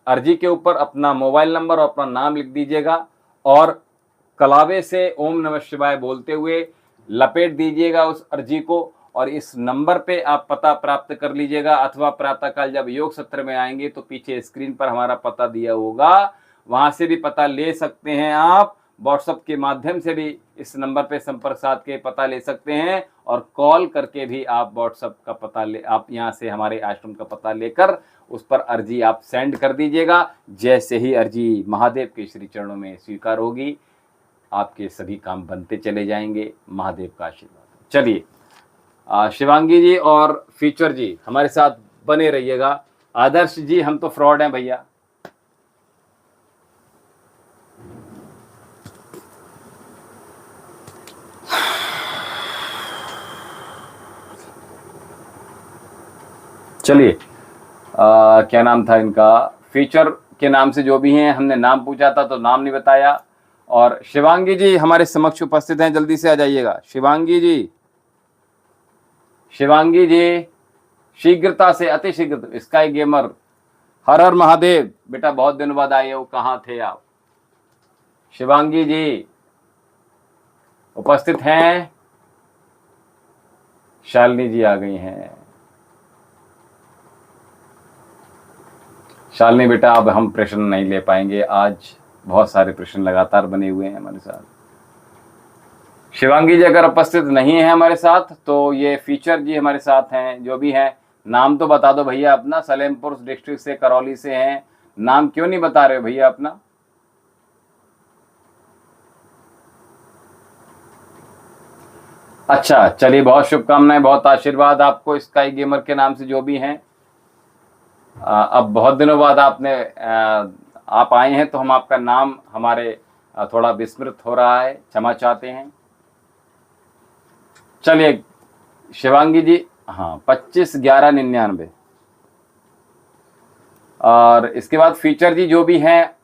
S1: अर्जी के ऊपर अपना मोबाइल नंबर और अपना नाम लिख दीजिएगा, और कलावे से ओम नमः शिवाय बोलते हुए लपेट दीजिएगा उस अर्जी को, और इस नंबर पे आप पता प्राप्त कर लीजिएगा। अथवा प्रातःकाल जब योग सत्र में आएंगे तो पीछे स्क्रीन पर हमारा पता दिया होगा, वहां से भी पता ले सकते हैं। आप व्हाट्सएप के माध्यम से भी इस नंबर पे संपर्क साध के पता ले सकते हैं, और कॉल करके भी आप व्हाट्सएप का पता ले, आप यहाँ से हमारे आश्रम का पता लेकर उस पर अर्जी आप सेंड कर दीजिएगा। जैसे ही अर्जी महादेव के श्री चरणों में स्वीकार होगी, आपके सभी काम बनते चले जाएंगे, महादेव का आशीर्वाद। चलिए शिवांगी जी और फीचर जी हमारे साथ बने रहिएगा। आदर्श जी हम तो फ्रॉड हैं भैया। चलिए, क्या नाम था इनका, फीचर के नाम से जो भी हैं, हमने नाम पूछा था तो नाम नहीं बताया। और शिवांगी जी हमारे समक्ष उपस्थित हैं, जल्दी से आ जाइएगा शिवांगी जी। शिवांगी जी शीघ्रता से, अति शीघ्र। स्काई गेमर, हर हर महादेव बेटा, बहुत दिनों बाद आए हो, कहाँ थे आप? शिवांगी जी उपस्थित हैं? शालिनी जी आ गई हैं। शालिनी बेटा अब हम प्रश्न नहीं ले पाएंगे, आज बहुत सारे प्रश्न लगातार बने हुए हैं हमारे साथ। शिवांगी जी अगर उपस्थित नहीं है हमारे साथ तो ये फीचर जी हमारे साथ हैं, जो भी हैं। नाम तो बता दो भैया अपना, सलेमपुर डिस्ट्रिक्ट से, करौली से हैं, नाम क्यों नहीं बता रहे हो भैया अपना? अच्छा चलिए, बहुत शुभकामनाएं, बहुत आशीर्वाद आपको स्काई गेमर के नाम से जो भी हैं। अब बहुत दिनों बाद आप आए हैं तो हम आपका नाम हमारे थोड़ा विस्मृत हो रहा है, क्षमा चाहते हैं। चलिए शिवांगी जी, हाँ 25/11/99। और इसके बाद फीचर जी जो भी हैं,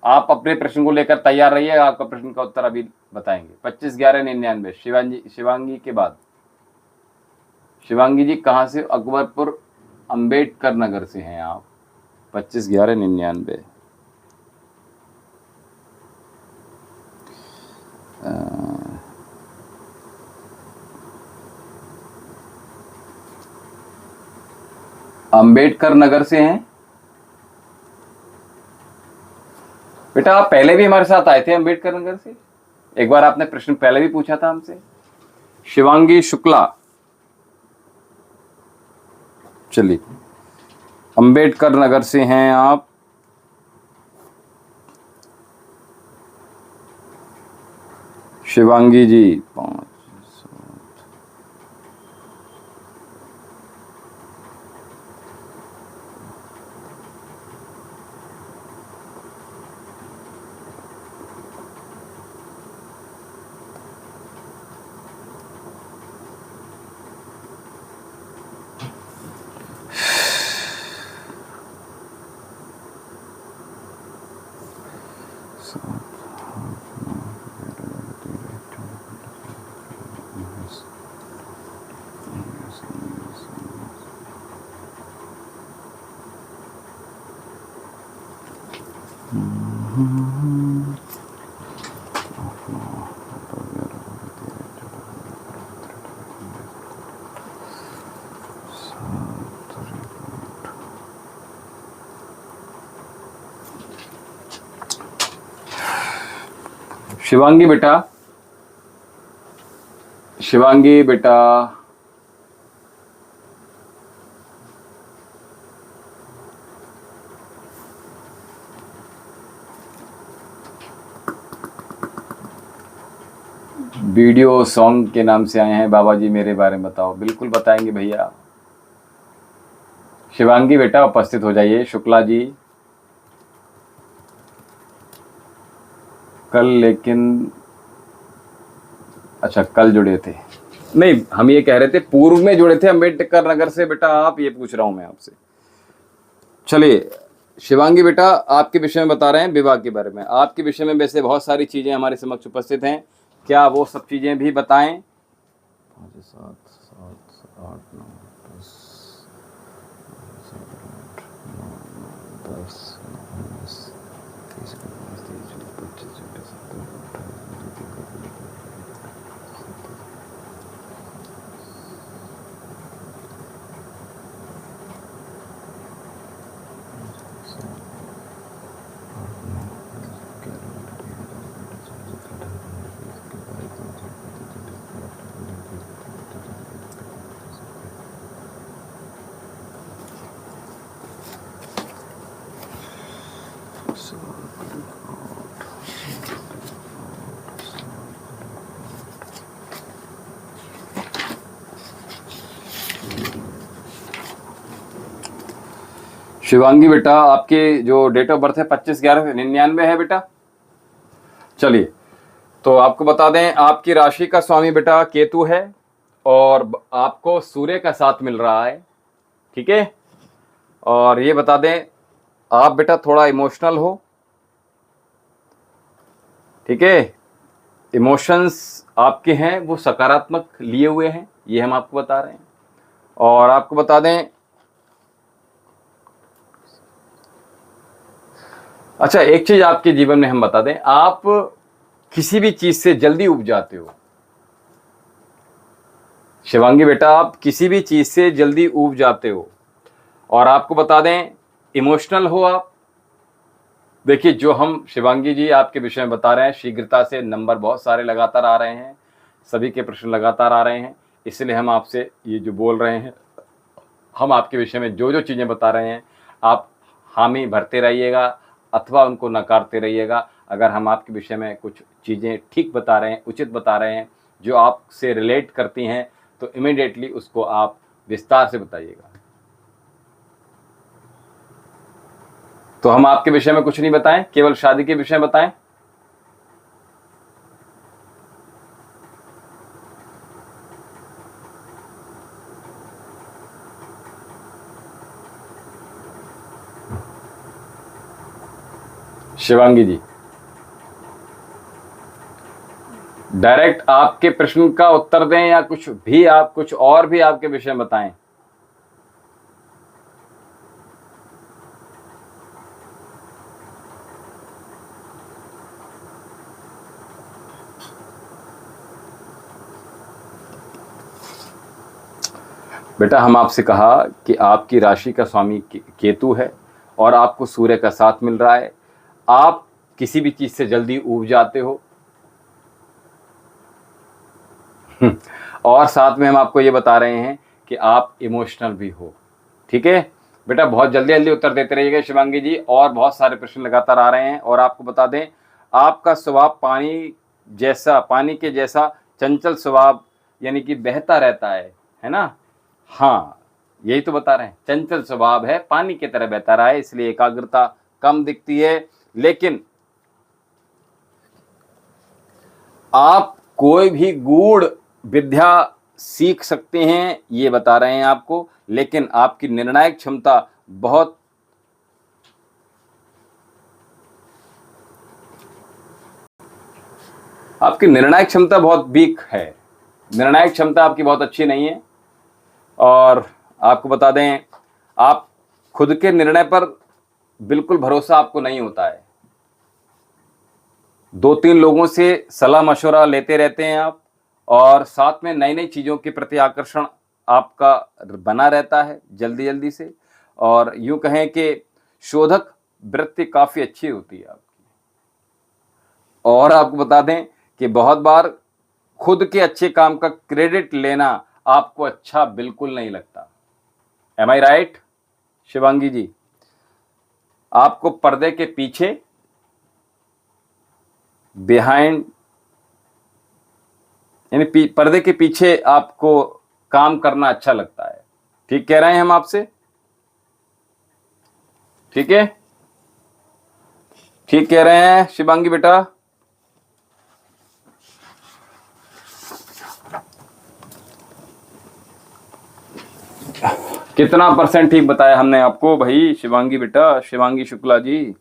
S1: आप अपने प्रश्न को लेकर तैयार रहिए, आपका प्रश्न का उत्तर अभी बताएंगे। 25/11/99 शिवांगी के बाद। शिवांगी जी कहाँ से? अकबरपुर अंबेडकर नगर से हैं आप। 25/11/99। अंबेडकर नगर से हैं बेटा। आप पहले भी हमारे साथ आए थे अंबेडकर नगर से, एक बार आपने प्रश्न पहले भी पूछा था हमसे। शिवांगी शुक्ला, चलिए अंबेडकर नगर से हैं आप। शिवांगी जी 5। शिवांगी बेटा, शिवांगी बेटा, वीडियो सॉन्ग के नाम से आए हैं। बाबा जी मेरे बारे में बताओ। बिल्कुल बताएंगे भैया। शिवांगी बेटा उपस्थित हो जाइए। शुक्ला जी कल, लेकिन अच्छा कल जुड़े थे? नहीं, हम ये कह रहे थे पूर्व में जुड़े थे अंबेडकर नगर से बेटा, आप ये पूछ रहा हूं मैं आपसे। चलिए शिवांगी बेटा, आपके विषय में बता रहे हैं, विवाह के बारे में। आपके विषय में वैसे बहुत सारी चीजें हमारे समक्ष उपस्थित हैं, क्या वो सब चीजें भी बताएं? 5 7 7 8 9 10 10 शिवांगी बेटा, आपके जो डेट ऑफ बर्थ है 25/11/99 है बेटा। चलिए, तो आपको बता दें, आपकी राशि का स्वामी बेटा केतु है और आपको सूर्य का साथ मिल रहा है। ठीक है। और ये बता दें, आप बेटा थोड़ा इमोशनल हो, ठीक है। इमोशंस आपके हैं वो सकारात्मक लिए हुए हैं, ये हम आपको बता रहे हैं। और आपको बता दें, अच्छा एक चीज आपके जीवन में हम बता दें, आप किसी भी चीज से जल्दी उब जाते हो। शिवांगी बेटा, आप किसी भी चीज से जल्दी उब जाते हो। और आपको बता दें, इमोशनल हो आप। देखिए, जो हम शिवांगी जी आपके विषय में बता रहे हैं, शीघ्रता से नंबर बहुत सारे लगातार आ रहे हैं, सभी के प्रश्न लगातार आ रहे हैं, इसलिए हम आपसे ये जो बोल रहे हैं, हम आपके विषय में जो जो चीज़ें बता रहे हैं, आप हामी भरते रहिएगा अथवा उनको नकारते रहिएगा। अगर हम आपके विषय में कुछ चीज़ें ठीक बता रहे हैं, उचित बता रहे हैं, जो आपसे रिलेट करती हैं, तो इमीडिएटली उसको आप विस्तार से बताइएगा। तो हम आपके विषय में कुछ नहीं बताएं, केवल शादी के विषय में बताएं। शिवांगी जी, डायरेक्ट आपके प्रश्न का उत्तर दें या कुछ भी, आप कुछ और भी आपके विषय में बताएं। बेटा, हम आपसे कहा कि आपकी राशि का स्वामी केतु है और आपको सूर्य का साथ मिल रहा है। आप किसी भी चीज से जल्दी ऊब जाते हो। और साथ में हम आपको ये बता रहे हैं कि आप इमोशनल भी हो, ठीक है। बेटा, बहुत जल्दी जल्दी उत्तर देते रहिएगा शिवांगी जी, और बहुत सारे प्रश्न लगातार आ रहे हैं। और आपको बता दें, आपका स्वभाव पानी के जैसा चंचल स्वभाव, यानी कि बहता रहता है ना। हाँ, यही तो बता रहे हैं, चंचल स्वभाव है, पानी की तरह बहता रहा है, इसलिए एकाग्रता कम दिखती है। लेकिन आप कोई भी गूढ़ विद्या सीख सकते हैं, ये बता रहे हैं आपको। लेकिन आपकी निर्णायक क्षमता बहुत वीक है। निर्णायक क्षमता आपकी बहुत अच्छी नहीं है। और आपको बता दें, आप खुद के निर्णय पर बिल्कुल भरोसा आपको नहीं होता है। 2-3 लोगों से सलाह मशवरा लेते रहते हैं आप, और साथ में नई नई चीज़ों के प्रति आकर्षण आपका बना रहता है जल्दी जल्दी से। और यूं कहें कि शोधक वृत्ति काफ़ी अच्छी होती है आपकी। और आपको बता दें कि बहुत बार खुद के अच्छे काम का क्रेडिट लेना आपको अच्छा बिल्कुल नहीं लगता। एम आई राइट शिवांगी जी? आपको पर्दे के पीछे, बिहाइंड, यानी पर्दे के पीछे आपको काम करना अच्छा लगता है। ठीक कह रहे हैं हम आपसे? ठीक है, ठीक कह रहे हैं शिवांगी बेटा? कितना % ठीक बताया हमने आपको भाई शिवांगी बेटा, शिवांगी शुक्ला जी?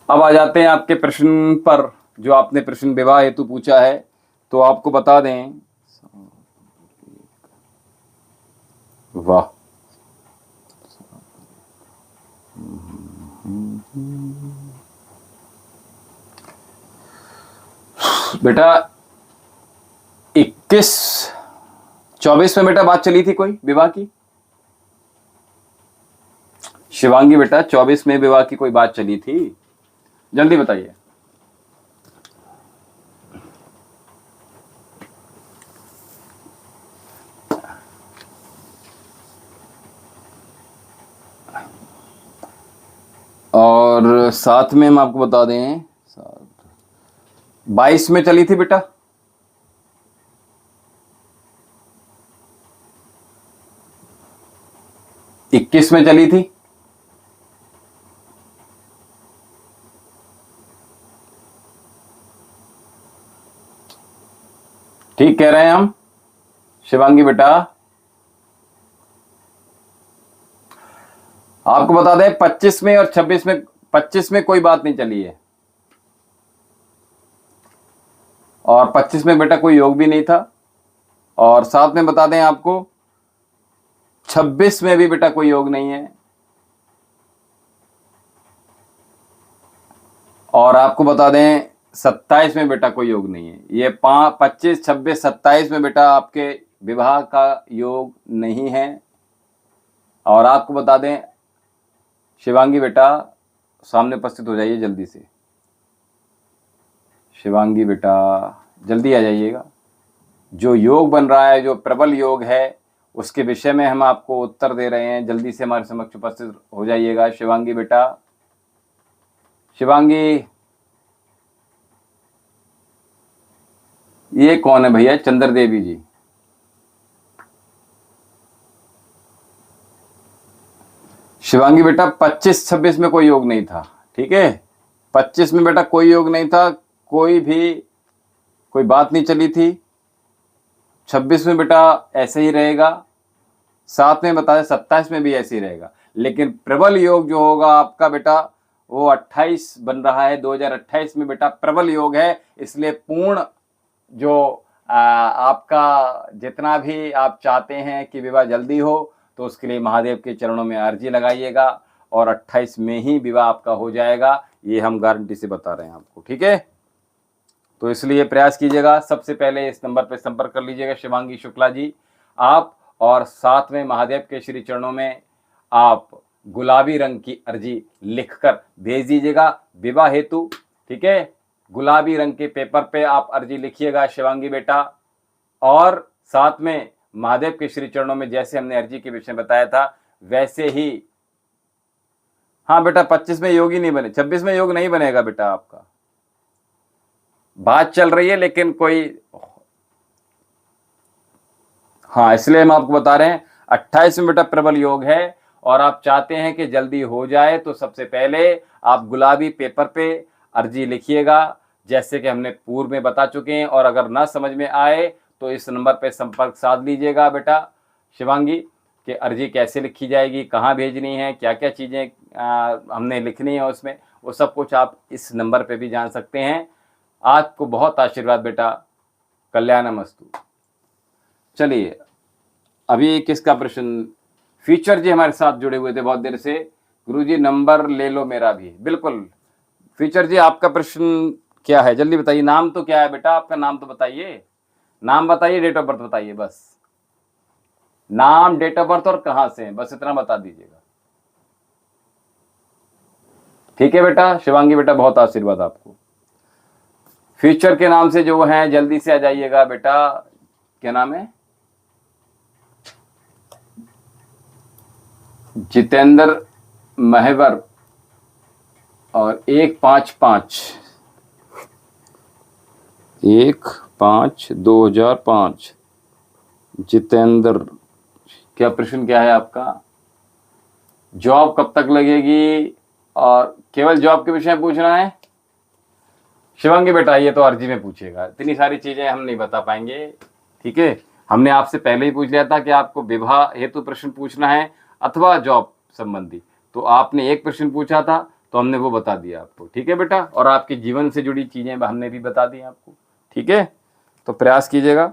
S1: अब आ जाते हैं आपके प्रश्न पर, जो आपने प्रश्न विवाह हेतु पूछा है। तो आपको बता दें, वाह, बेटा 21-24 में बेटा बात चली थी कोई विवाह की? शिवांगी बेटा, 24 में विवाह की कोई बात चली थी? जल्दी बताइए। और साथ में हम आपको बता दें, 22 में चली थी बेटा? इक्कीस में चली थी? ठीक कह रहे हैं हम शिवांगी बेटा? आपको बता दें 25 में और 26 में, 25 में कोई बात नहीं चली है और 25 में बेटा कोई योग भी नहीं था, और साथ में बता दें आपको 26 में भी बेटा कोई योग नहीं है, और आपको बता दें 27 में बेटा कोई योग नहीं है। ये 25, 26, 27 में बेटा आपके विवाह का योग नहीं है। और आपको बता दें शिवांगी बेटा सामने उपस्थित हो जाइए जल्दी से, शिवांगी बेटा जल्दी आ जाइएगा। जो योग बन रहा है, जो प्रबल योग है, उसके विषय में हम आपको उत्तर दे रहे हैं। जल्दी से हमारे समक्ष उपस्थित हो जाइएगा शिवांगी बेटा। शिवांगी, ये कौन है भैया? चंद्र देवी जी। शिवांगी बेटा 25, 26 में कोई योग नहीं था, ठीक है? 25 में बेटा कोई योग नहीं था, कोई बात नहीं चली थी। 26 में बेटा ऐसे ही रहेगा, साथ में बता दें 27 में भी ऐसे ही रहेगा। लेकिन प्रबल योग जो होगा आपका बेटा वो 28 बन रहा है, 2028 में बेटा प्रबल योग है। इसलिए पूर्ण जो आपका जितना भी आप चाहते हैं कि विवाह जल्दी हो, तो उसके लिए महादेव के चरणों में अर्जी लगाइएगा और 28 में ही विवाह आपका हो जाएगा। ये हम गारंटी से बता रहे हैं आपको, ठीक है? तो इसलिए प्रयास कीजिएगा। सबसे पहले इस नंबर पर संपर्क कर लीजिएगा शिवांगी शुक्ला जी आप, और साथ में महादेव के श्री चरणों में आप गुलाबी रंग की अर्जी लिखकर भेज दीजिएगा विवाह हेतु, ठीक है? गुलाबी रंग के पेपर पे आप अर्जी लिखिएगा शिवांगी बेटा, और साथ में महादेव के श्री चरणों में जैसे हमने अर्जी के विषय बताया था वैसे ही। हाँ बेटा 25 में योग ही नहीं बने, 26 में योग नहीं बनेगा बेटा आपका। बात चल रही है लेकिन कोई, हाँ इसलिए हम आपको बता रहे हैं 28 में बेटा प्रबल योग है और आप चाहते हैं कि जल्दी हो जाए, तो सबसे पहले आप गुलाबी पेपर पे अर्जी लिखिएगा जैसे कि हमने पूर्व में बता चुके हैं। और अगर ना समझ में आए तो इस नंबर पे संपर्क साध लीजिएगा बेटा शिवांगी कि अर्जी कैसे लिखी जाएगी, कहाँ भेजनी है, क्या क्या चीज़ें हमने लिखनी है उसमें, वो सब कुछ आप इस नंबर पे भी जान सकते हैं। आपको बहुत आशीर्वाद बेटा, कल्याणमस्तु। चलिए अभी किसका प्रश्न? फीचर जी हमारे साथ जुड़े हुए थे बहुत देर से। गुरुजी नंबर ले लो मेरा भी। बिल्कुल फीचर जी, आपका प्रश्न क्या है जल्दी बताइए। नाम तो क्या है बेटा आपका? नाम तो बताइए, नाम बताइए, डेट ऑफ बर्थ बताइए, बस नाम, डेट ऑफ बर्थ और कहां से हैं, बस इतना बता दीजिएगा, ठीक है बेटा? शिवांगी बेटा बहुत आशीर्वाद आपको। फ्यूचर के नाम से जो है जल्दी से आ जाइएगा बेटा। क्या नाम है? जितेंद्र महवर और 1/5/2005 जितेंद्र। क्या प्रश्न क्या है आपका? जॉब कब तक लगेगी और केवल जॉब के विषय में पूछना है? शिवांगी बेटा ये तो अर्जी में पूछेगा, इतनी सारी चीजें हम नहीं बता पाएंगे, ठीक है? हमने आपसे पहले ही पूछ लिया था कि आपको विवाह हेतु प्रश्न पूछना है अथवा जॉब संबंधी, तो आपने एक प्रश्न पूछा था तो हमने वो बता दिया आपको, ठीक है बेटा? और आपके जीवन से जुड़ी चीजें हमने भी बता दी आपको, ठीक है? तो प्रयास कीजिएगा।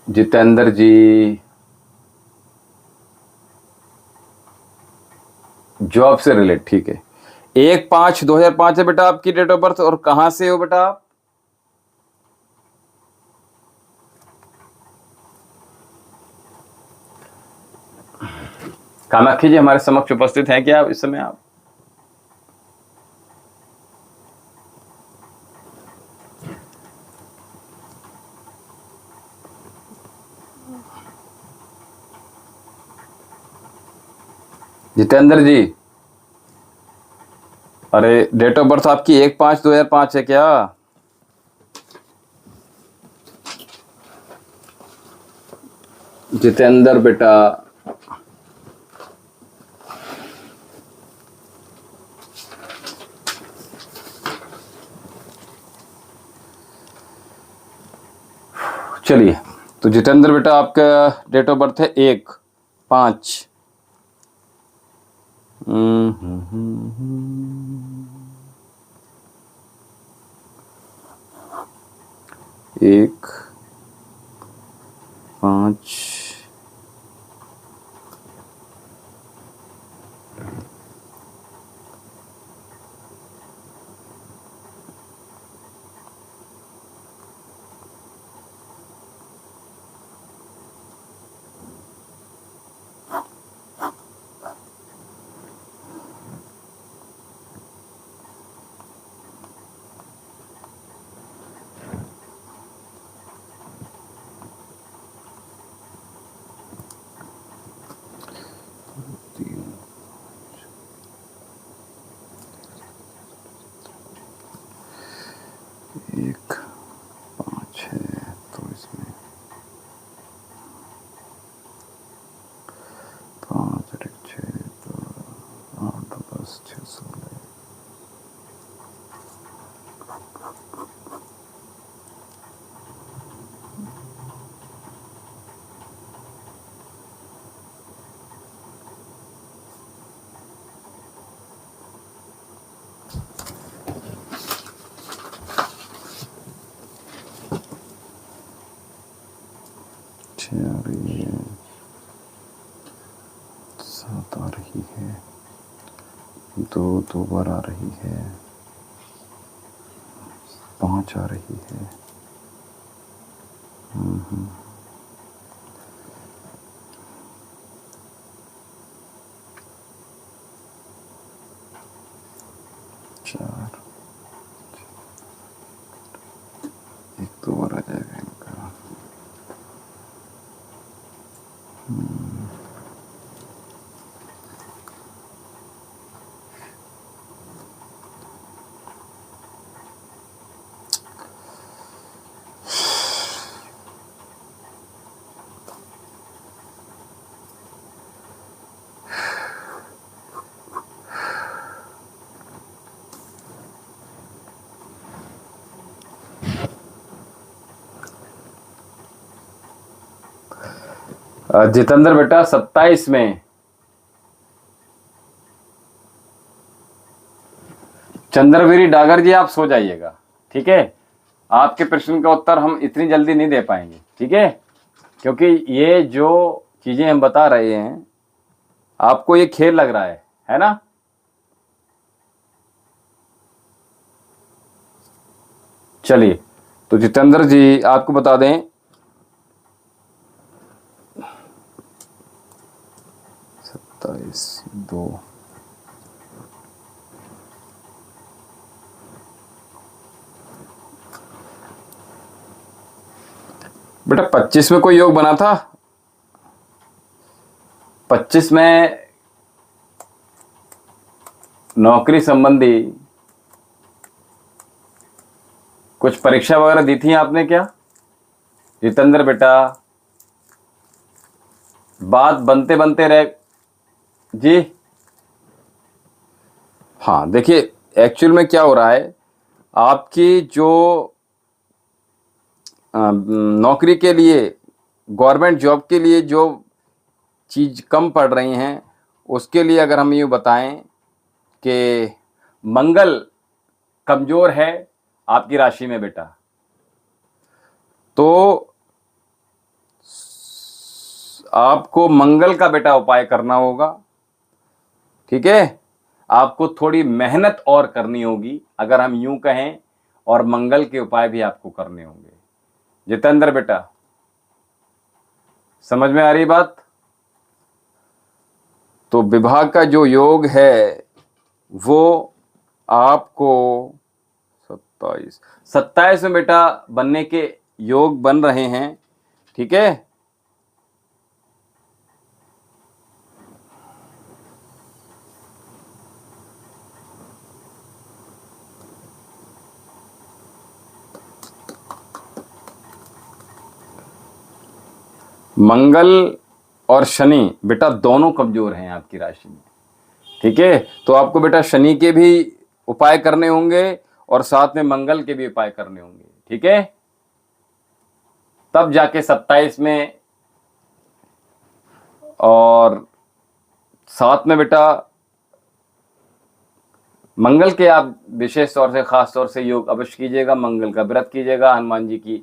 S1: जितेंद्र जी जॉब से रिलेट, ठीक है? 1/5/2005 है बेटा आपकी डेट ऑफ बर्थ। और कहां से हो बेटा आप? कामाक्षी जी हमारे समक्ष उपस्थित हैं क्या इस समय आप? जितेंद्र जी, अरे डेट ऑफ बर्थ आपकी 1/5/2005 है क्या? जितेंद्र बेटा चलिए, तो जितेंद्र बेटा आपका डेट ऑफ बर्थ है 1/5। 1/5। एक 5 है तो इसमें 5 और 6 तो 8 और 10 6 16। आ रही है, 7 आ रही है, 2 बार आ रही है, 5 आ रही है। चार, 1 2 बार आ जाएगा इनका। जितेंद्र बेटा 27 में चंद्रवीरी डागर जी, आप सो जाइएगा, ठीक है। आपके प्रश्न का उत्तर हम इतनी जल्दी नहीं दे पाएंगे, ठीक है, क्योंकि ये जो चीजें हम बता रहे हैं आपको ये खेल लग रहा है ना। चलिए, तो जितेंद्र जी आपको बता दें, 27/2 बेटा 25 में कोई योग बना था। 25 में नौकरी संबंधी कुछ परीक्षा वगैरह दी थी आपने क्या जितेंद्र बेटा? बात बनते बनते रह जी। हाँ, देखिए एक्चुअल में क्या हो रहा है, आपकी जो नौकरी के लिए, गवर्नमेंट जॉब के लिए जो चीज़ कम पड़ रही हैं, उसके लिए अगर हम यूँ बताएं कि मंगल कमज़ोर है आपकी राशि में बेटा, तो आपको मंगल का बेटा उपाय करना होगा, ठीक है। आपको थोड़ी मेहनत और करनी होगी अगर हम यूं कहें, और मंगल के उपाय भी आपको करने होंगे जितेंद्र बेटा। समझ में आ रही बात? तो विभाग का जो योग है वो आपको 27 में बेटा बनने के योग बन रहे हैं, ठीक है। मंगल और शनि बेटा दोनों कमजोर हैं आपकी राशि में, ठीक है। तो आपको बेटा शनि के भी उपाय करने होंगे और साथ में मंगल के भी उपाय करने होंगे, ठीक है। तब जाके 27 में और 7 में बेटा मंगल के आप विशेष तौर से खास तौर से योग अवश्य कीजिएगा। मंगल का व्रत कीजिएगा, हनुमान जी की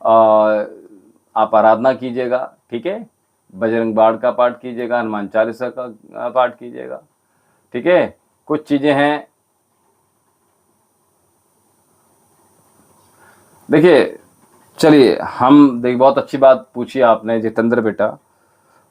S1: आप आराधना कीजिएगा, ठीक है। बजरंग बाण का पाठ कीजिएगा, हनुमान चालीसा का पाठ कीजिएगा, ठीक है। कुछ चीजें हैं, देखिए चलिए हम देखिए, बहुत अच्छी बात पूछी आपने जितेंद्र बेटा।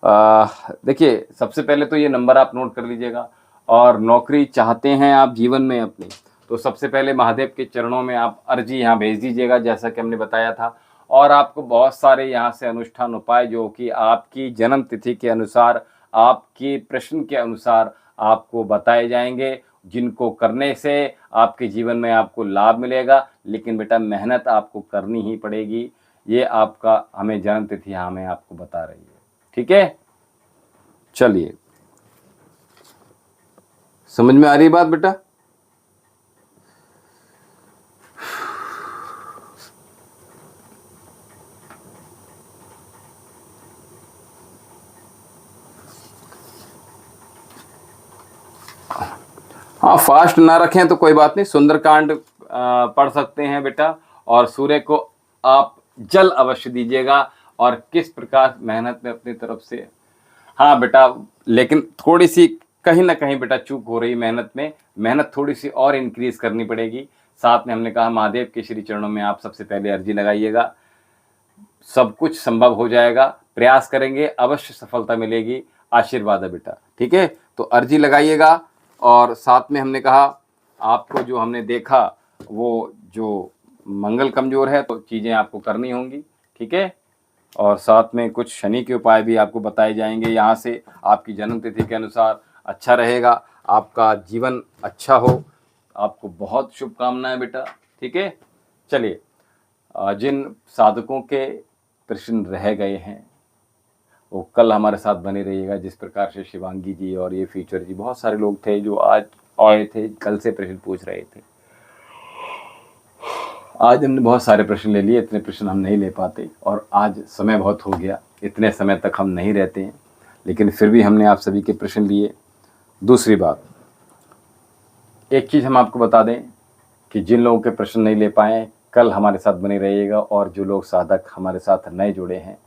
S1: देखिए सबसे पहले तो ये नंबर आप नोट कर लीजिएगा, और नौकरी चाहते हैं आप जीवन में अपनी, तो सबसे पहले महादेव के चरणों में आप अर्जी यहाँ भेज दीजिएगा, जैसा कि हमने बताया था। और आपको बहुत सारे यहाँ से अनुष्ठान उपाय जो कि आपकी जन्म तिथि के अनुसार, आपके प्रश्न के अनुसार आपको बताए जाएंगे, जिनको करने से आपके जीवन में आपको लाभ मिलेगा। लेकिन बेटा मेहनत आपको करनी ही पड़ेगी, ये आपका हमें जन्म तिथि हमें आपको बता रही है, ठीक है। चलिए समझ में आ रही बात बेटा? हाँ, फास्ट ना रखें तो कोई बात नहीं, सुंदरकांड पढ़ सकते हैं बेटा। और सूर्य को आप जल अवश्य दीजिएगा, और किस प्रकार मेहनत में अपनी तरफ से। हाँ बेटा, लेकिन थोड़ी सी कहीं ना कहीं बेटा चूक हो रही मेहनत में, मेहनत थोड़ी सी और इंक्रीज करनी पड़ेगी। साथ में हमने कहा महादेव के श्री चरणों में आप सबसे पहले अर्जी लगाइएगा, सब कुछ संभव हो जाएगा। प्रयास करेंगे अवश्य सफलता मिलेगी, आशीर्वाद है बेटा, ठीक है। तो अर्जी लगाइएगा। और साथ में हमने कहा आपको जो हमने देखा वो जो मंगल कमजोर है, तो चीज़ें आपको करनी होंगी, ठीक है। और साथ में कुछ शनि के उपाय भी आपको बताए जाएंगे यहाँ से, आपकी जन्म तिथि के अनुसार अच्छा रहेगा, आपका जीवन अच्छा हो। आपको बहुत शुभकामनाएं बेटा, ठीक है। चलिए, जिन साधकों के प्रश्न रह गए हैं वो कल हमारे साथ बने रहिएगा। जिस प्रकार से शिवांगी जी और ये फीचर जी, बहुत सारे लोग थे जो आज आए थे, कल से प्रश्न पूछ रहे थे। आज हमने बहुत सारे प्रश्न ले लिए, इतने प्रश्न हम नहीं ले पाते, और आज समय बहुत हो गया, इतने समय तक हम नहीं रहते हैं, लेकिन फिर भी हमने आप सभी के प्रश्न लिए। दूसरी बात, एक चीज़ हम आपको बता दें कि जिन लोगों के प्रश्न नहीं ले पाए, कल हमारे साथ बने रहिएगा। और जो लोग साधक हमारे साथ नए जुड़े हैं,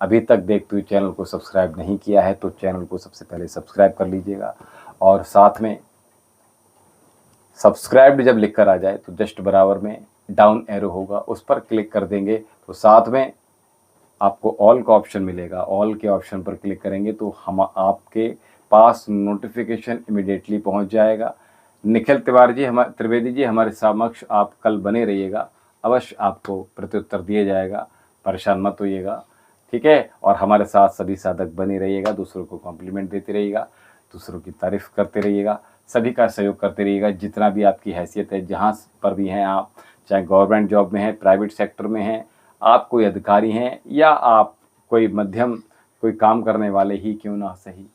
S1: अभी तक देखते हुए चैनल को सब्सक्राइब नहीं किया है, तो चैनल को सबसे पहले सब्सक्राइब कर लीजिएगा। और साथ में सब्सक्राइब्ड जब लिख कर आ जाए तो जस्ट बराबर में डाउन एरो होगा, उस पर क्लिक कर देंगे तो साथ में आपको ऑल का ऑप्शन मिलेगा। ऑल के ऑप्शन पर क्लिक करेंगे तो हम आपके पास नोटिफिकेशन इमीडिएटली पहुंच जाएगा। निखिल त्रिवेदी जी हमारे समक्ष आप कल बने रहिएगा, अवश्य आपको प्रत्युत्तर दिया जाएगा, परेशान मत होइएगा, ठीक है। और हमारे साथ सभी साधक बने रहिएगा, दूसरों को कॉम्प्लीमेंट देते रहिएगा, दूसरों की तारीफ करते रहिएगा, सभी का सहयोग करते रहिएगा। जितना भी आपकी हैसियत है, जहाँ पर भी हैं आप, चाहे गवर्नमेंट जॉब में हैं, प्राइवेट सेक्टर में हैं, आप कोई अधिकारी हैं या आप कोई मध्यम कोई काम करने वाले ही क्यों ना सही,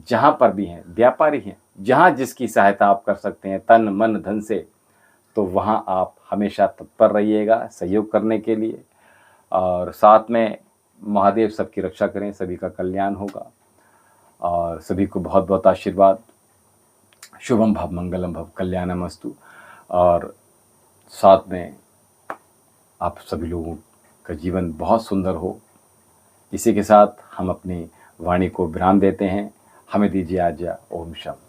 S1: जहाँ पर भी हैं, व्यापारी हैं, जहाँ जिसकी सहायता आप कर सकते हैं तन मन धन से, तो वहाँ आप हमेशा तत्पर रहिएगा सहयोग करने के लिए। और साथ में महादेव सबकी रक्षा करें, सभी का कल्याण होगा। और सभी को बहुत बहुत आशीर्वाद। शुभम भव मंगलम भव कल्याणमस्तु। और साथ में आप सभी लोगों का जीवन बहुत सुंदर हो। इसी के साथ हम अपनी वाणी को विराम देते हैं। हमें दीजिए आज्ञा। ओम शांति।